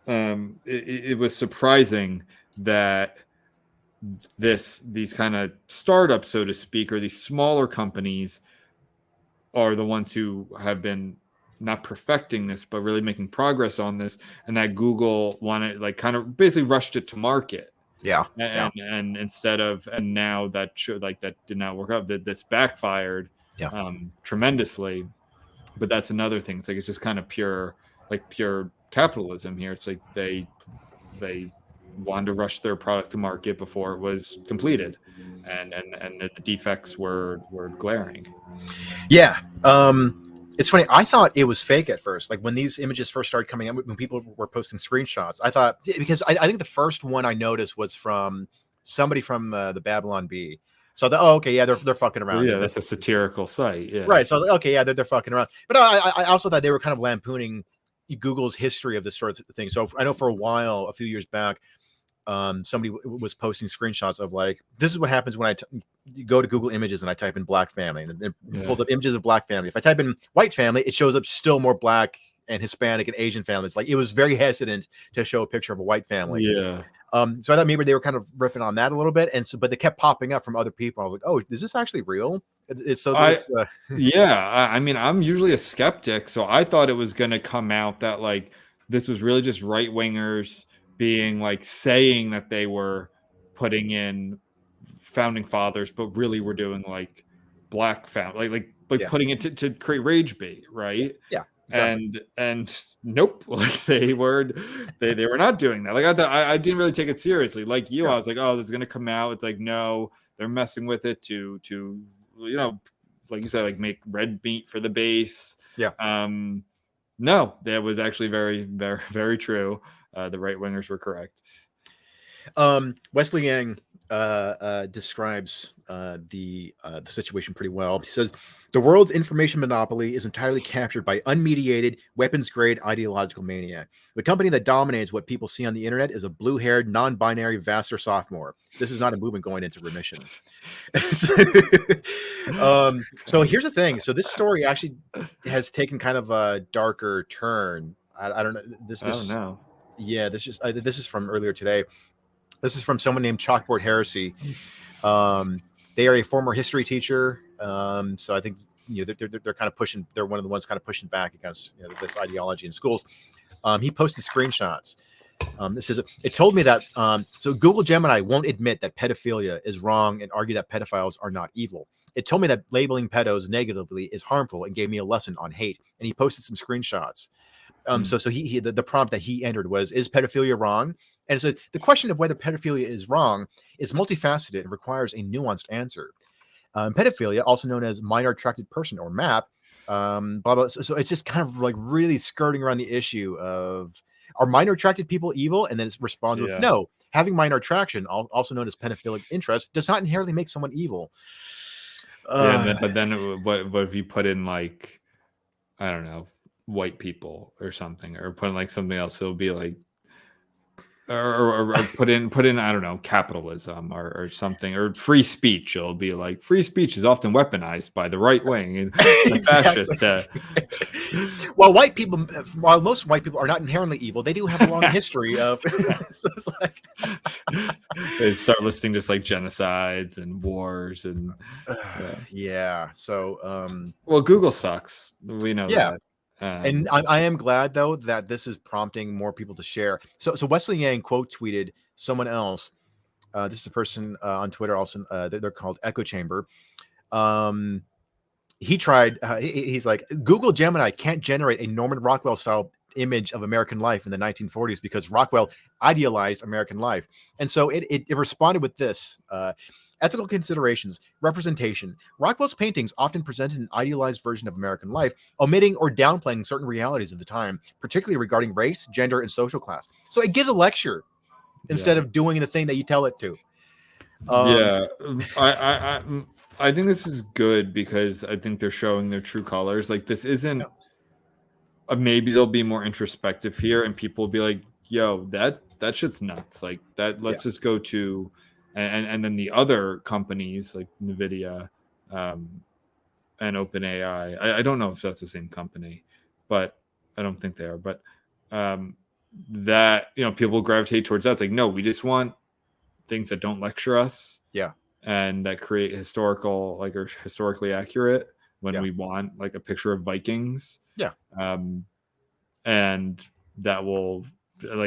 it was surprising that these kind of startups, so to speak, or these smaller companies are the ones who have been not perfecting this, but really making progress on this, and that Google wanted, like, kind of basically rushed it to market. Yeah. And instead of, and now that did not work out, that this backfired tremendously. But that's another thing. It's like, it's just kind of pure capitalism here. It's like they wanted to rush their product to market before it was completed, and the defects were glaring. Yeah. It's funny. I thought it was fake at first. Like when these images first started coming out, when people were posting screenshots, I thought, because I think the first one I noticed was from somebody from the Babylon Bee. So I thought, oh, okay, yeah, they're fucking around. Well, yeah, that's a satirical site. Yeah. Right. So I was like, okay, yeah, they're fucking around. But I also thought they were kind of lampooning Google's history of this sort of thing. So I know for a while, a few years back, somebody was posting screenshots of like, this is what happens when you go to Google Images and I type in black family, and it pulls up images of black family. If I type in white family, it shows up still more black and Hispanic and Asian families. Like, it was very hesitant to show a picture of a white family. Yeah. So I thought maybe they were kind of riffing on that a little bit, but they kept popping up from other people. I was like, oh, is this actually real? Yeah. I mean, I'm usually a skeptic, so I thought it was going to come out that like this was really just right wingers being like saying that they were putting in founding fathers, but really we're doing like black family, like putting it to create rage bait, right? Yeah. Exactly. And nope, like they were not doing that. Like I didn't really take it seriously. Like you, I was like, oh, this is gonna come out. It's like, no, they're messing with it to like you said, like make red meat for the base. Yeah. No, that was actually very, very, very true. The right wingers were correct. Wesley Yang describes the situation pretty well. He says, the world's information monopoly is entirely captured by unmediated, weapons-grade ideological maniac. The company that dominates what people see on the internet is a blue-haired, non-binary Vassar sophomore. This is not a movement going into remission. So here's the thing. So this story actually has taken kind of a darker turn. I don't know. Yeah, this is from earlier today. This is from someone named Chalkboard Heresy. They are a former history teacher. So I think they're kind of pushing. They're one of the ones kind of pushing back against this ideology in schools. He posted screenshots. This is it told me that so Google Gemini won't admit that pedophilia is wrong and argue that pedophiles are not evil. It told me that labeling pedos negatively is harmful and gave me a lesson on hate. And he posted some screenshots. So he the prompt that he entered was, is pedophilia wrong? And so the question of whether pedophilia is wrong is multifaceted and requires a nuanced answer. Pedophilia, also known as minor attracted person or MAP, blah, blah. So it's just kind of like really skirting around the issue of, are minor attracted people evil? And then it responds with, no, having minor attraction, also known as pedophilic interest, does not inherently make someone evil. But then what if you put in like, I don't know, white people or something, or put in like something else? It'll be like, or put in I don't know, capitalism or something, or free speech. It'll be like, free speech is often weaponized by the right wing and fascists. While most white people are not inherently evil, they do have a long history of. So it's like they start listing just like genocides and wars and So well, Google sucks. We know that. And I am glad though that this is prompting more people to share. So Wesley Yang quote tweeted someone else. This is a person on Twitter also. They're called Echo Chamber. he tried. He's like, Google Gemini can't generate a Norman Rockwell style image of American life in the 1940s because Rockwell idealized American life, and so it responded with this. Ethical considerations, representation. Rockwell's paintings often presented an idealized version of American life, omitting or downplaying certain realities of the time, particularly regarding race, gender, and social class. So it gives a lecture instead of doing the thing that you tell it to. I think this is good because I think they're showing their true colors. Like this isn't maybe they'll be more introspective here, and people will be like, "Yo, that shit's nuts." Like that. Let's just go to, and then the other companies like Nvidia, and OpenAI. I don't know if that's the same company, but I don't think they are. But that people gravitate towards that. It's like, no, we just want things that don't lecture us. Yeah. And that create historical, like, or historically accurate when we want like a picture of Vikings. Yeah. And that will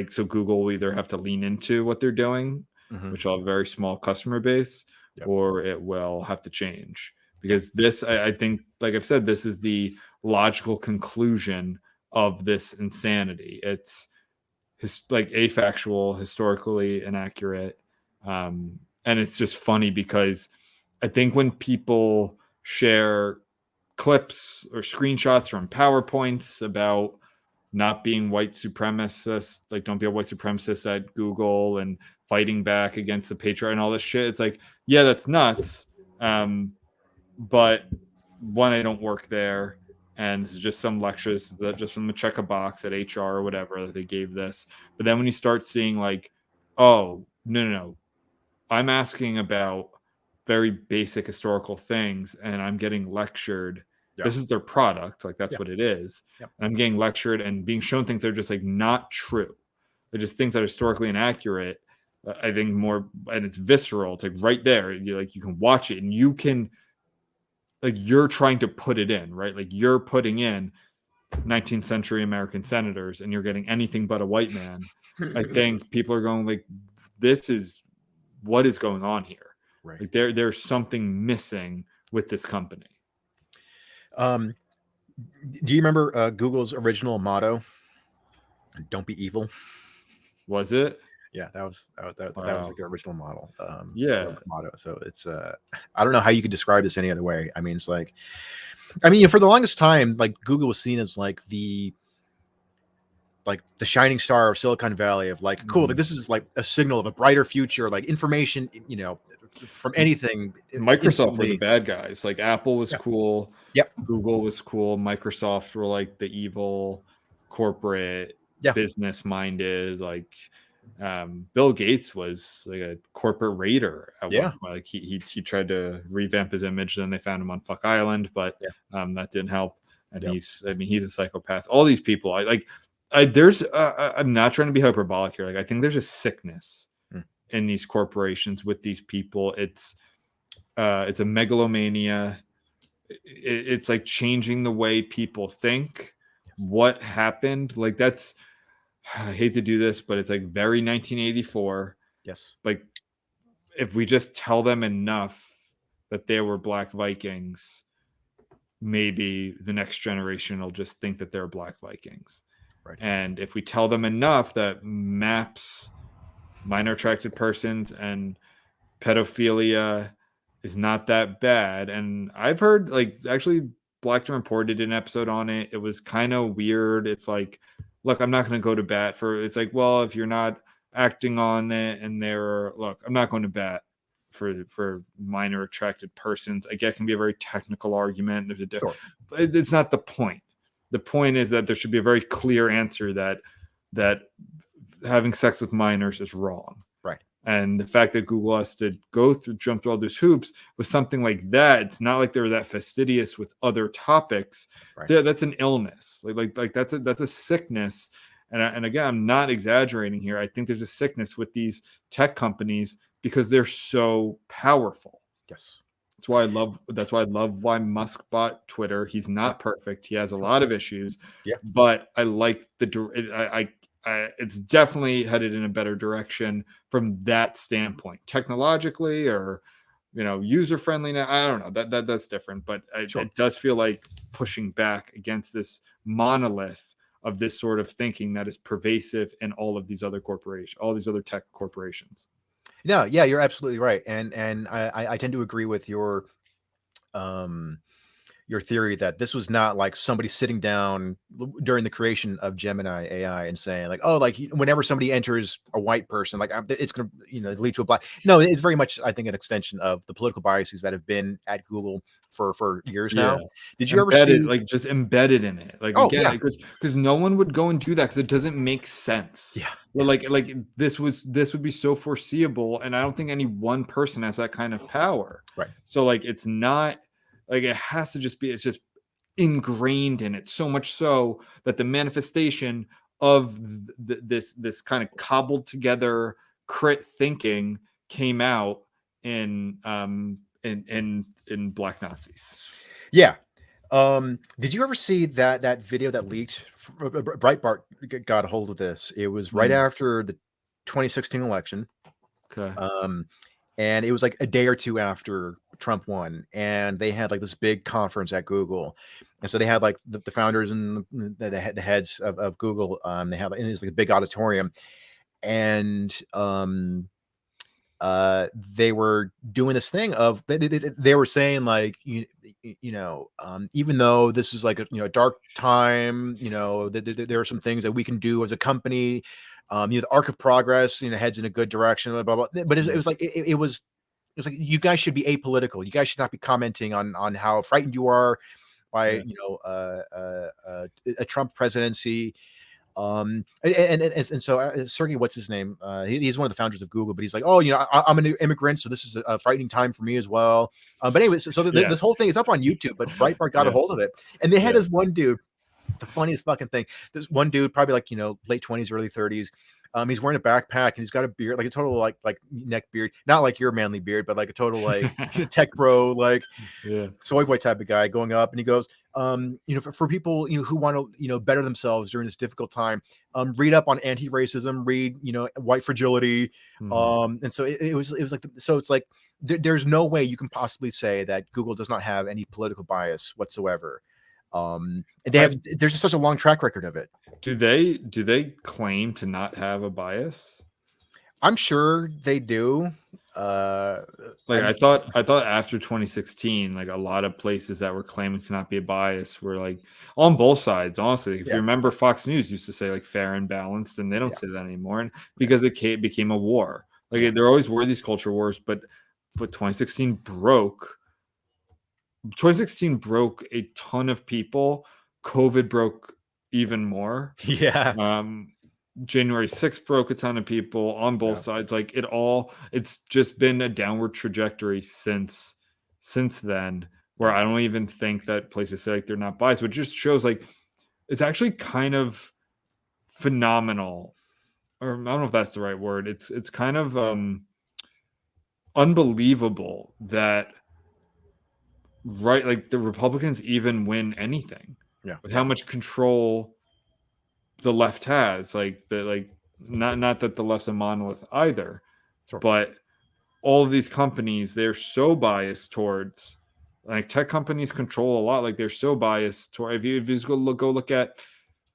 so Google will either have to lean into what they're doing, which will have a very small customer base, or it will have to change. Because this, I think, like I've said, this is the logical conclusion of this insanity. It's like afactual, historically inaccurate. And it's just funny because I think when people share clips or screenshots from PowerPoints about not being white supremacists, like don't be a white supremacist at Google and fighting back against the patriarch and all this shit, it's like, yeah, that's nuts. But one, I don't work there. And this is just some lectures that just from the check a box at HR or whatever that they gave this. But then when you start seeing like, oh, no, I'm asking about very basic historical things and I'm getting lectured. This is their product. Like that's what it is. And I'm getting lectured and being shown things that are just like not true. They're just things that are historically inaccurate. I think more, and it's visceral. It's like right there. You can watch it and you can, like, you're trying to put it in, right? Like you're putting in 19th century American senators and you're getting anything but a white man. I think people are going like, this is what is going on here. Right. Like there's something missing with this company. Do you remember Google's original motto? Don't be evil. Was it? Yeah, that was like their original model. Motto. So it's I don't know how you could describe this any other way. I mean, it's like, for the longest time, like Google was seen as like the shining star of Silicon Valley of like, cool, like this is like a signal of a brighter future, like information, from anything. Microsoft were the bad guys. Like Apple was cool. Yep. Google was cool. Microsoft were like the evil corporate, business minded. Like Bill Gates was like a corporate raider at one point. Like he tried to revamp his image, then they found him on Fuck Island, but that didn't help. And he's a psychopath. All these people, there's I'm not trying to be hyperbolic here. Like I think there's a sickness in these corporations with these people. It's a megalomania. It's like changing the way people think. What happened? Like that's, I hate to do this, but it's like very 1984. Yes. Like if we just tell them enough that they were Black Vikings, maybe the next generation will just think that they're Black Vikings. Right. And if we tell them enough that maps, minor attracted persons, and pedophilia is not that bad. And I've heard, like, actually Blackton reported an episode on it. It was kind of weird. It's like, look, I'm not going to go to bat for, it's like, well, if you're not acting on it and I'm not going to bat for minor attracted persons. I guess it can be a very technical argument. There's a difference, but it's not the point. The point is that there should be a very clear answer that having sex with minors is wrong. Right. And the fact that Google has to jump through all those hoops with something like that, it's not like they were that fastidious with other topics. Right. That's an illness. Like that's a sickness. And again, I'm not exaggerating here. I think there's a sickness with these tech companies because they're so powerful. Yes. That's why I love why Musk bought Twitter. He's not perfect. He has a lot of issues. Yeah. But I like it's definitely headed in a better direction from that standpoint, technologically or user friendly now. I don't know, that's different, but it does feel like pushing back against this monolith of this sort of thinking that is pervasive in all of these other corporations, all these other tech corporations. No, yeah, you're absolutely right, and I tend to agree with your theory that this was not like somebody sitting down during the creation of Gemini AI and saying like, oh, like whenever somebody enters a white person, like it's going to lead to a black. No, it's very much, I think, an extension of the political biases that have been at Google for years now. Did you ever see just embedded in it? Like, again, because no one would go and do that because it doesn't make sense. Yeah. Well, like this would be so foreseeable, and I don't think any one person has that kind of power. Right. So like it's not like it has to just be, it's just ingrained in it, so much so that the manifestation of this kind of cobbled together crit thinking came out in Black Nazis. Yeah. Did you ever see that video that leaked? Breitbart got a hold of this. It was right after the 2016 election. Okay. And it was like a day or two after Trump won, and they had like this big conference at Google, and so they had like the founders and the heads of Google. They had, and it was like a big auditorium, and they were doing this thing of they were saying like even though this is like a dark time, there are some things that we can do as a company. The arc of progress, heads in a good direction, blah, blah, blah. But it was like it was like, you guys should be apolitical. You guys should not be commenting on how frightened you are by a Trump presidency. And so Sergey, what's his name? He's one of the founders of Google, but he's like, oh, I'm an immigrant, so this is a frightening time for me as well. But anyway, so this whole thing is up on YouTube, but Breitbart got a hold of it, and they had this one dude. The funniest fucking thing. This one dude, probably like late 20s, early 30s. He's wearing a backpack and he's got a beard, like a total like neck beard, not like your manly beard, but like a total like tech bro, like soy boy type of guy going up. And he goes, for people who want to better themselves during this difficult time, read up on anti-racism, read white fragility, and so it was like so it's like there's no way you can possibly say that Google does not have any political bias whatsoever. There's just such a long track record of it. Do they claim to not have a bias? I'm sure they do. I thought after 2016, like a lot of places that were claiming to not be a bias were like on both sides. Honestly, if you remember, Fox News used to say like fair and balanced, and they don't say that anymore, and because it became a war. Like there always were these culture wars, but 2016 broke. 2016 broke a ton of people. COVID broke even more. Yeah. January 6th broke a ton of people on both sides. Like it's just been a downward trajectory since then, where I don't even think that places say like they're not biased, which just shows like it's actually kind of phenomenal, or I don't know if that's the right word. It's kind of unbelievable that like the Republicans even win anything with how much control the left has. Like not that the left's a monolith either, but all of these companies, they're so biased towards, like tech companies control a lot. Like they're so biased toward, if you just go look at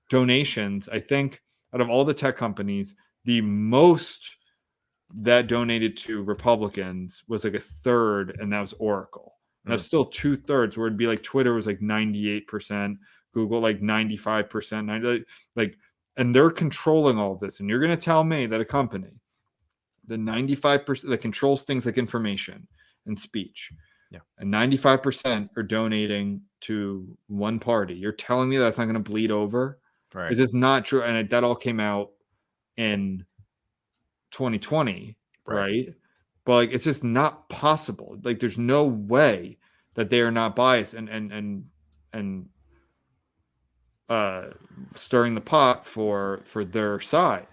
donations, I think out of all the tech companies, the most that donated to Republicans was like a third, and that was Oracle. Now still 2/3, where it'd be like Twitter was like 98%, Google like 95%, and they're controlling all of this. And you're going to tell me that a company, the 95% that controls things like information and speech, and 95% are donating to one party. You're telling me that's not going to bleed over? Right. Is this not true? And that all came out in 2020, right? But like it's just not possible. Like there's no way that they are not biased and stirring the pot for their side.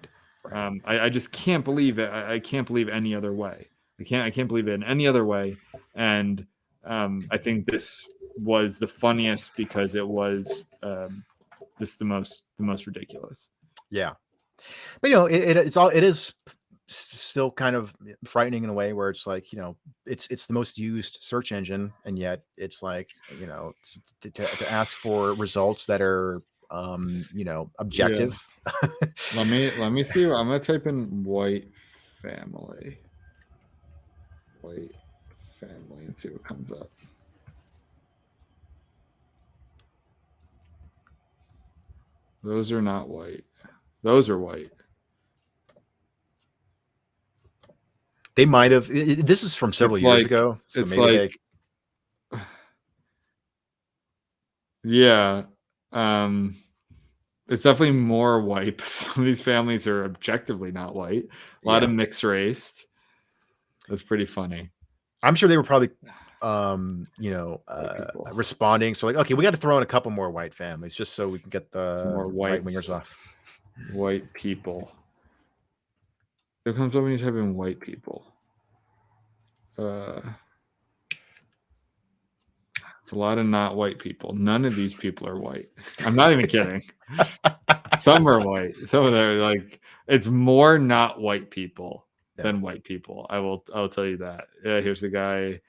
I just can't believe it. I can't believe any other way. I can't believe it in any other way. And I think this was the funniest because it was just the most ridiculous. Yeah. But it is still kind of frightening in a way where it's like, you know, it's the most used search engine, and yet it's like, you know, to ask for results that are you know, Yeah. objective. Let me see. I'm gonna type in white family. White family and see what comes up. Those are not white. Those are white. They might have. This is from several It's years like ago, so it's maybe like they. yeah. It's definitely more white, but some of these families are objectively not white. A lot of mixed race. That's pretty funny. I'm sure they were probably you know, people. responding. So like, okay, we got to throw in a couple more white families just so we can get the More right wingers whites. off. White people. It comes up when you type in white people. It's a lot of not white people. None of these people are white. I'm not even kidding. Some are white. Some of them are like, it's more not white people than white people. I'll tell you that. Here's the guy.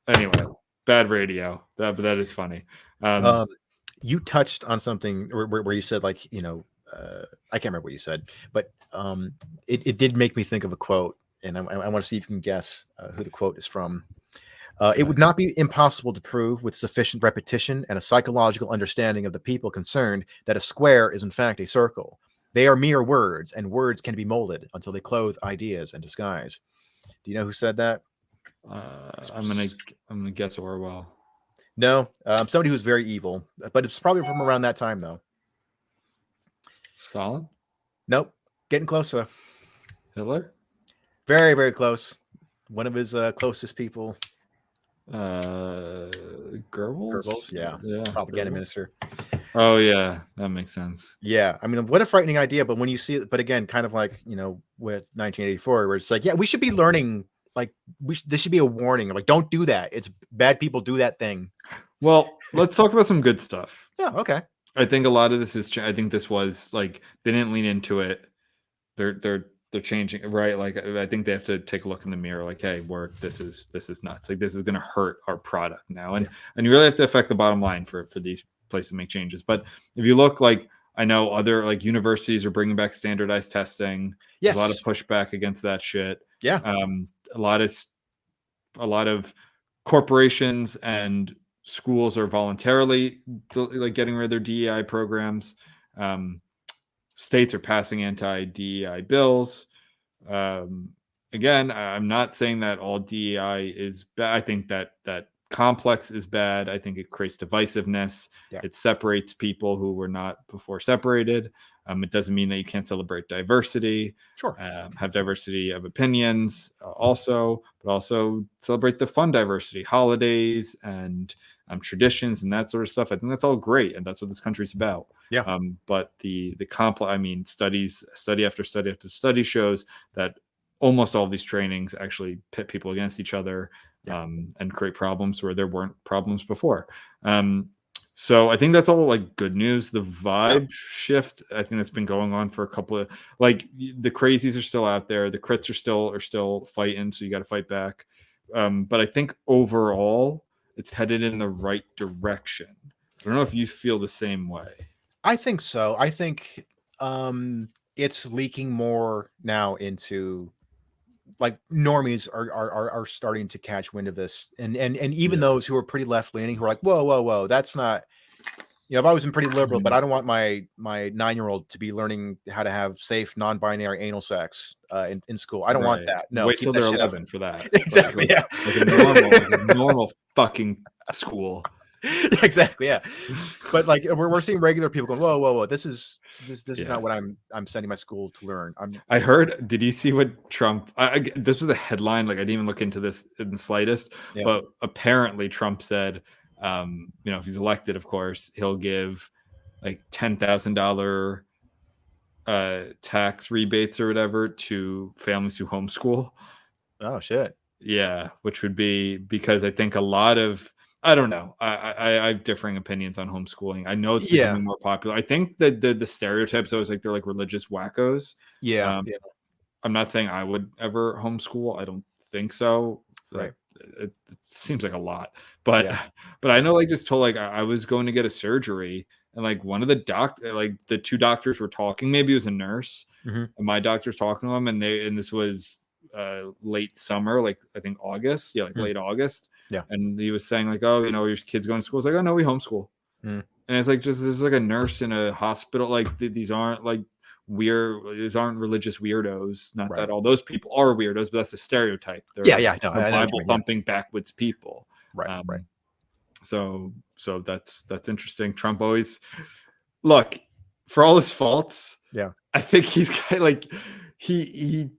Anyway, bad radio. But that is funny. You touched on something where you said, like, you know, I can't remember what you said, but it did make me think of a quote, and I want to see if you can guess who the quote is from. It would not be impossible to prove with sufficient repetition and a psychological understanding of the people concerned that a square is in fact a circle. They are mere words, and words can be molded until they clothe ideas and disguise. Do you know who said that? I'm gonna guess Orwell. No, somebody who's very evil, but it's probably from around that time, though. Stalin? Nope, getting close though. Hitler? Very, very close. One of his closest people. Goebbels? Yeah, propaganda minister. Oh yeah, that makes sense. Yeah, I mean, what a frightening idea. But when you see it, but again, kind of like, you know, with 1984, where it's like, yeah, we should be learning. Like, this should be a warning. Like, don't do that. It's bad people do that thing. Well, let's talk about some good stuff. Yeah, okay. I think a lot of this is. I think this was like they didn't lean into it. They're changing, right? Like I think they have to take a look in the mirror. Like, hey, this is nuts. Like this is going to hurt our product now, and you really have to affect the bottom line for these places to make changes. But if you look, like I know other like universities are bringing back standardized testing. Yes, there's a lot of pushback against that shit. Yeah, a lot of corporations and schools are voluntarily like getting rid of their DEI programs. States are passing anti-DEI bills. Again, I'm not saying that all DEI is bad. I think that complex is bad. I think it creates divisiveness. Yeah. It separates people who were not before separated. It doesn't mean that you can't celebrate diversity. Sure. Have diversity of opinions also, but also celebrate the fun diversity, holidays and traditions and that sort of stuff. I think that's all great, and that's what this country's about. Yeah. But the complex, I mean, study after study shows that almost all of these trainings actually pit people against each other. And create problems where there weren't problems before. So I think that's all like good news. The vibe shift, I think that's been going on for a couple of, like, the crazies are still out there. The crits are still fighting. So you got to fight back. But I think overall it's headed in the right direction. I don't know if you feel the same way. I think so. I think it's leaking more now into, like, normies are starting to catch wind of this, and even those who are pretty left leaning, who are like, whoa, that's not, you know, I've always been pretty liberal, but I don't want my 9-year-old to be learning how to have safe non-binary anal sex in school. I don't want that. No, wait till they're 11 for that. Exactly. Like a normal fucking school. Exactly. Yeah. But like we're seeing regular people going, whoa, this is not what I'm sending my school to learn. I heard, did you see what Trump, this was a headline, like I didn't even look into this in the slightest, but apparently Trump said, you know, if he's elected, of course, he'll give like $10,000 tax rebates or whatever to families who homeschool. Oh shit. Yeah, which would be, because I think a lot of, I don't know, I have differing opinions on homeschooling. I know it's becoming more popular. I think that the stereotypes always like they're like religious wackos. Yeah. I'm not saying I would ever homeschool. I don't think so. Right. It seems like a lot, but Yeah. but I know, like, just told, like, I was going to get a surgery, and like one of the two doctors were talking. Maybe it was a nurse, Hmm. and my doctor's talking to them, and this was late summer, like I think August, yeah, like late August, Yeah. and he was saying like, oh, your kids going to school? It's like, oh no, we homeschool. Mm. And it's like, just this is like a nurse in a hospital. Like these aren't like these aren't religious weirdos. Not Right. that all those people are weirdos, but that's a stereotype. They're Yeah. No, I know what you Bible mean, yeah. thumping backwoods people. Right. Right. So that's interesting. Trump always look, for all his faults. Yeah. I think he's kind of like he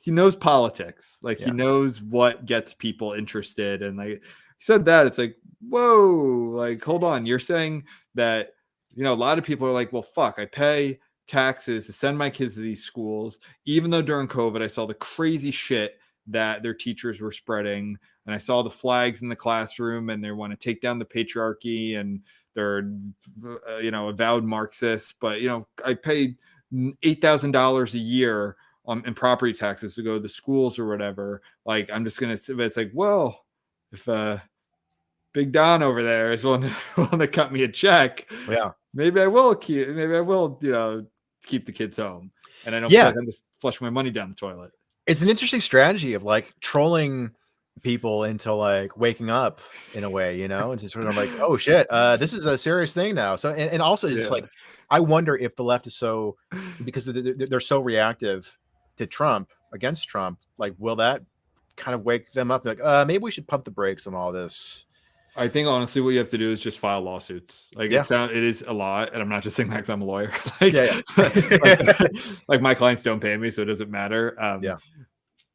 knows politics. Like he Yeah. knows what gets people interested, and like he said that, it's like, whoa, like hold on, you're saying that, a lot of people are like, well, fuck, I pay taxes to send my kids to these schools, even though during COVID I saw the crazy shit that their teachers were spreading, and I saw the flags in the classroom, and they want to take down the patriarchy, and they're avowed Marxists, but I paid $8,000 a year in property taxes to go to the schools or whatever. Like, I'm just gonna. It's like, well, if Big Don over there is willing to cut me a check, Yeah. maybe I will keep. Maybe I will, keep the kids home, and I don't Yeah. feel like I'm just flushing my money down the toilet. It's an interesting strategy of like trolling people into like waking up in a way, and just sort of like, oh shit, this is a serious thing now. So, and also it's just like, I wonder if the left is so, because they're so reactive to Trump, against Trump, like, will that kind of wake them up? Like, maybe we should pump the brakes on all this. I think honestly, what you have to do is just file lawsuits. Like, it is a lot, and I'm not just saying that because I'm a lawyer. Like my clients don't pay me, so it doesn't matter.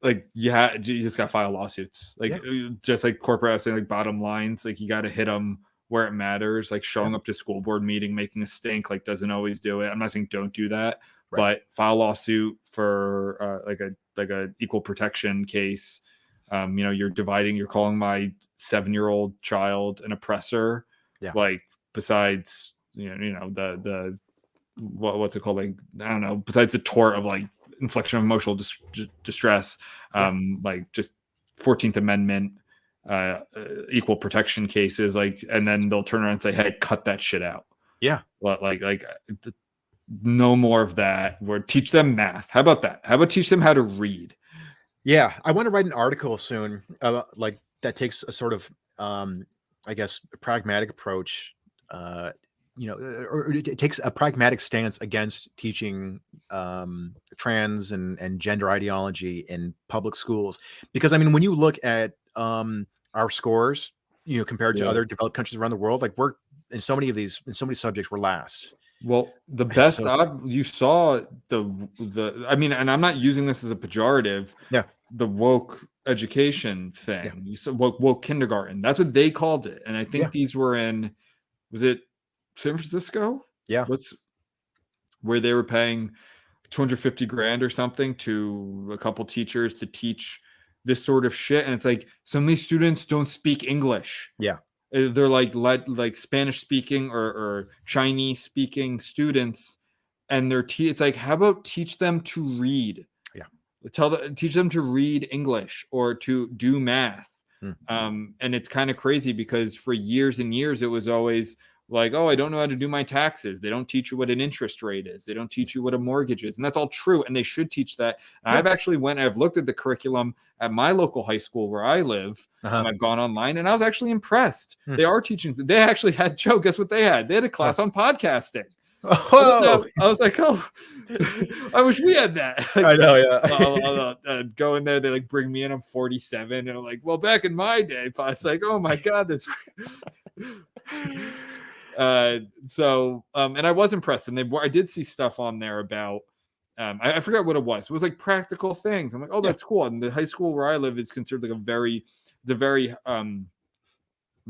Like, you just got to file lawsuits. Like, just like corporate, I was saying, like bottom lines, like you got to hit them where it matters. Like showing up to school board meeting, making a stink, like doesn't always do it. I'm not saying don't do that, but file a lawsuit for like a equal protection case. You're calling my 7-year-old child an oppressor. Like, besides, the what's it called? Like, I don't know, besides the tort of like infliction of emotional distress, like just 14th Amendment, equal protection cases, like, and then they'll turn around and say, hey, cut that shit out. Yeah. Like no more of that. Or teach them math. How about that? How about teach them how to read? Yeah, I want to write an article soon, like that takes a sort of, I guess, a pragmatic approach, or it takes a pragmatic stance against teaching trans and gender ideology in public schools. Because I mean, when you look at our scores, compared to other developed countries around the world, like we're in so many subjects, we're last. Well, the best you saw I mean, and I'm not using this as a pejorative. Yeah. The woke education thing. You said woke kindergarten. That's what they called it. And I think these were in, was it San Francisco? Yeah. Where they were paying $250,000 or something to a couple teachers to teach this sort of shit. And it's like, some of these students don't speak English. Yeah. They're like Spanish speaking or Chinese speaking students, and it's like, how about teach them to read? Teach them to read English or to do math. And it's kind of crazy because for years and years it was always like, oh, I don't know how to do my taxes. They don't teach you what an interest rate is. They don't teach you what a mortgage is. And that's all true. And they should teach that. And I've looked at the curriculum at my local high school where I live. I've gone online and I was actually impressed. They are teaching. They actually had, Joe, guess what they had? They had a class on podcasting. Oh, I was like, oh, I wish we had that. I know, yeah. I'll go in there, they like bring me in, I'm 47, and I'm like, well, back in my day, it's like, oh my god, this. And I was impressed, and I did see stuff on there about, I forgot what it was. It was like practical things. I'm like, oh, that's cool. And the high school where I live is considered like it's a very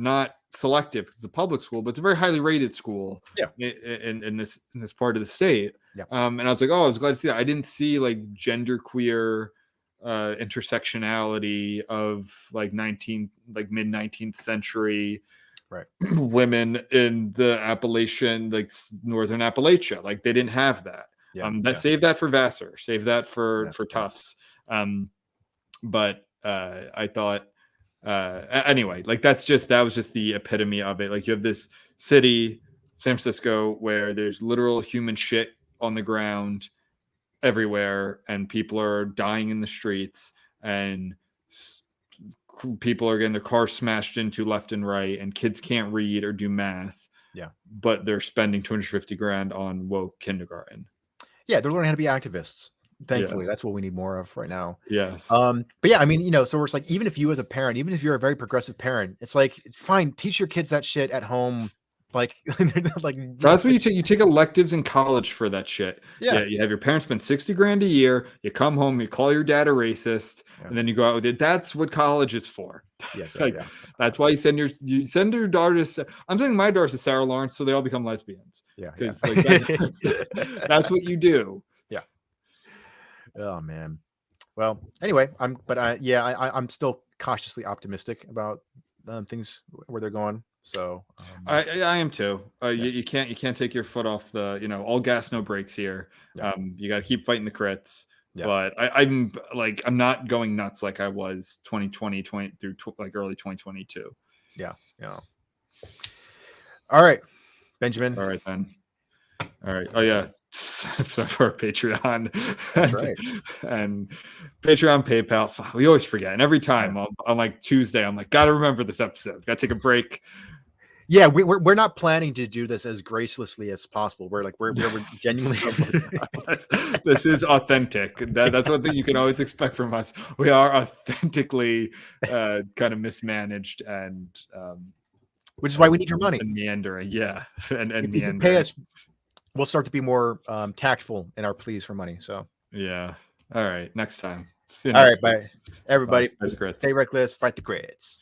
not selective because it's a public school, but it's a very highly rated school in this part of the state. And I was like, oh, I was glad to see that. I didn't see like genderqueer intersectionality of like mid 19th century women in the Appalachian, like northern Appalachia. Like they didn't have that. Save that for Vassar. Save that for Yeah. Tufts. But I thought anyway, like that was just the epitome of it. Like you have this city, San Francisco, where there's literal human shit on the ground everywhere, and people are dying in the streets, and people are getting their cars smashed into left and right, and kids can't read or do math. Yeah, but they're spending $250,000 on woke kindergarten. Yeah, they're learning how to be activists. Thankfully, that's what we need more of right now. Yes. But yeah, I mean, so it's like, even if you as a parent, even if you're a very progressive parent, it's like, fine, teach your kids that shit at home. Like, that's what you take electives in college for that shit. Yeah. You have your parents spend $60,000 a year. You come home, you call your dad a racist, and then you go out with it. That's what college is for. That's why you send your daughters. I'm sending my daughters to Sarah Lawrence so they all become lesbians. Because that's what you do. Yeah. Oh man. Well, anyway, I'm still cautiously optimistic about things where they're going. So I am too. You can't take your foot off the, all gas, no brakes here. You got to keep fighting the crits. But I'm not going nuts like I was 2020 through early 2022. Yeah. All right, Benjamin. All right then. All right. Oh yeah. So for Patreon. That's right. And Patreon, PayPal. We always forget. And every time on like Tuesday, I'm like, gotta remember this episode. Gotta take a break. Yeah, we're not planning to do this as gracelessly as possible. We're genuinely. This is authentic. That's one thing you can always expect from us. We are authentically kind of mismanaged and which is why we need your money. And meandering, yeah. And if you can pay us, we'll start to be more tactful in our pleas for money. So yeah. All right. Next time. All right, bye, everybody. Stay reckless. Fight the crits.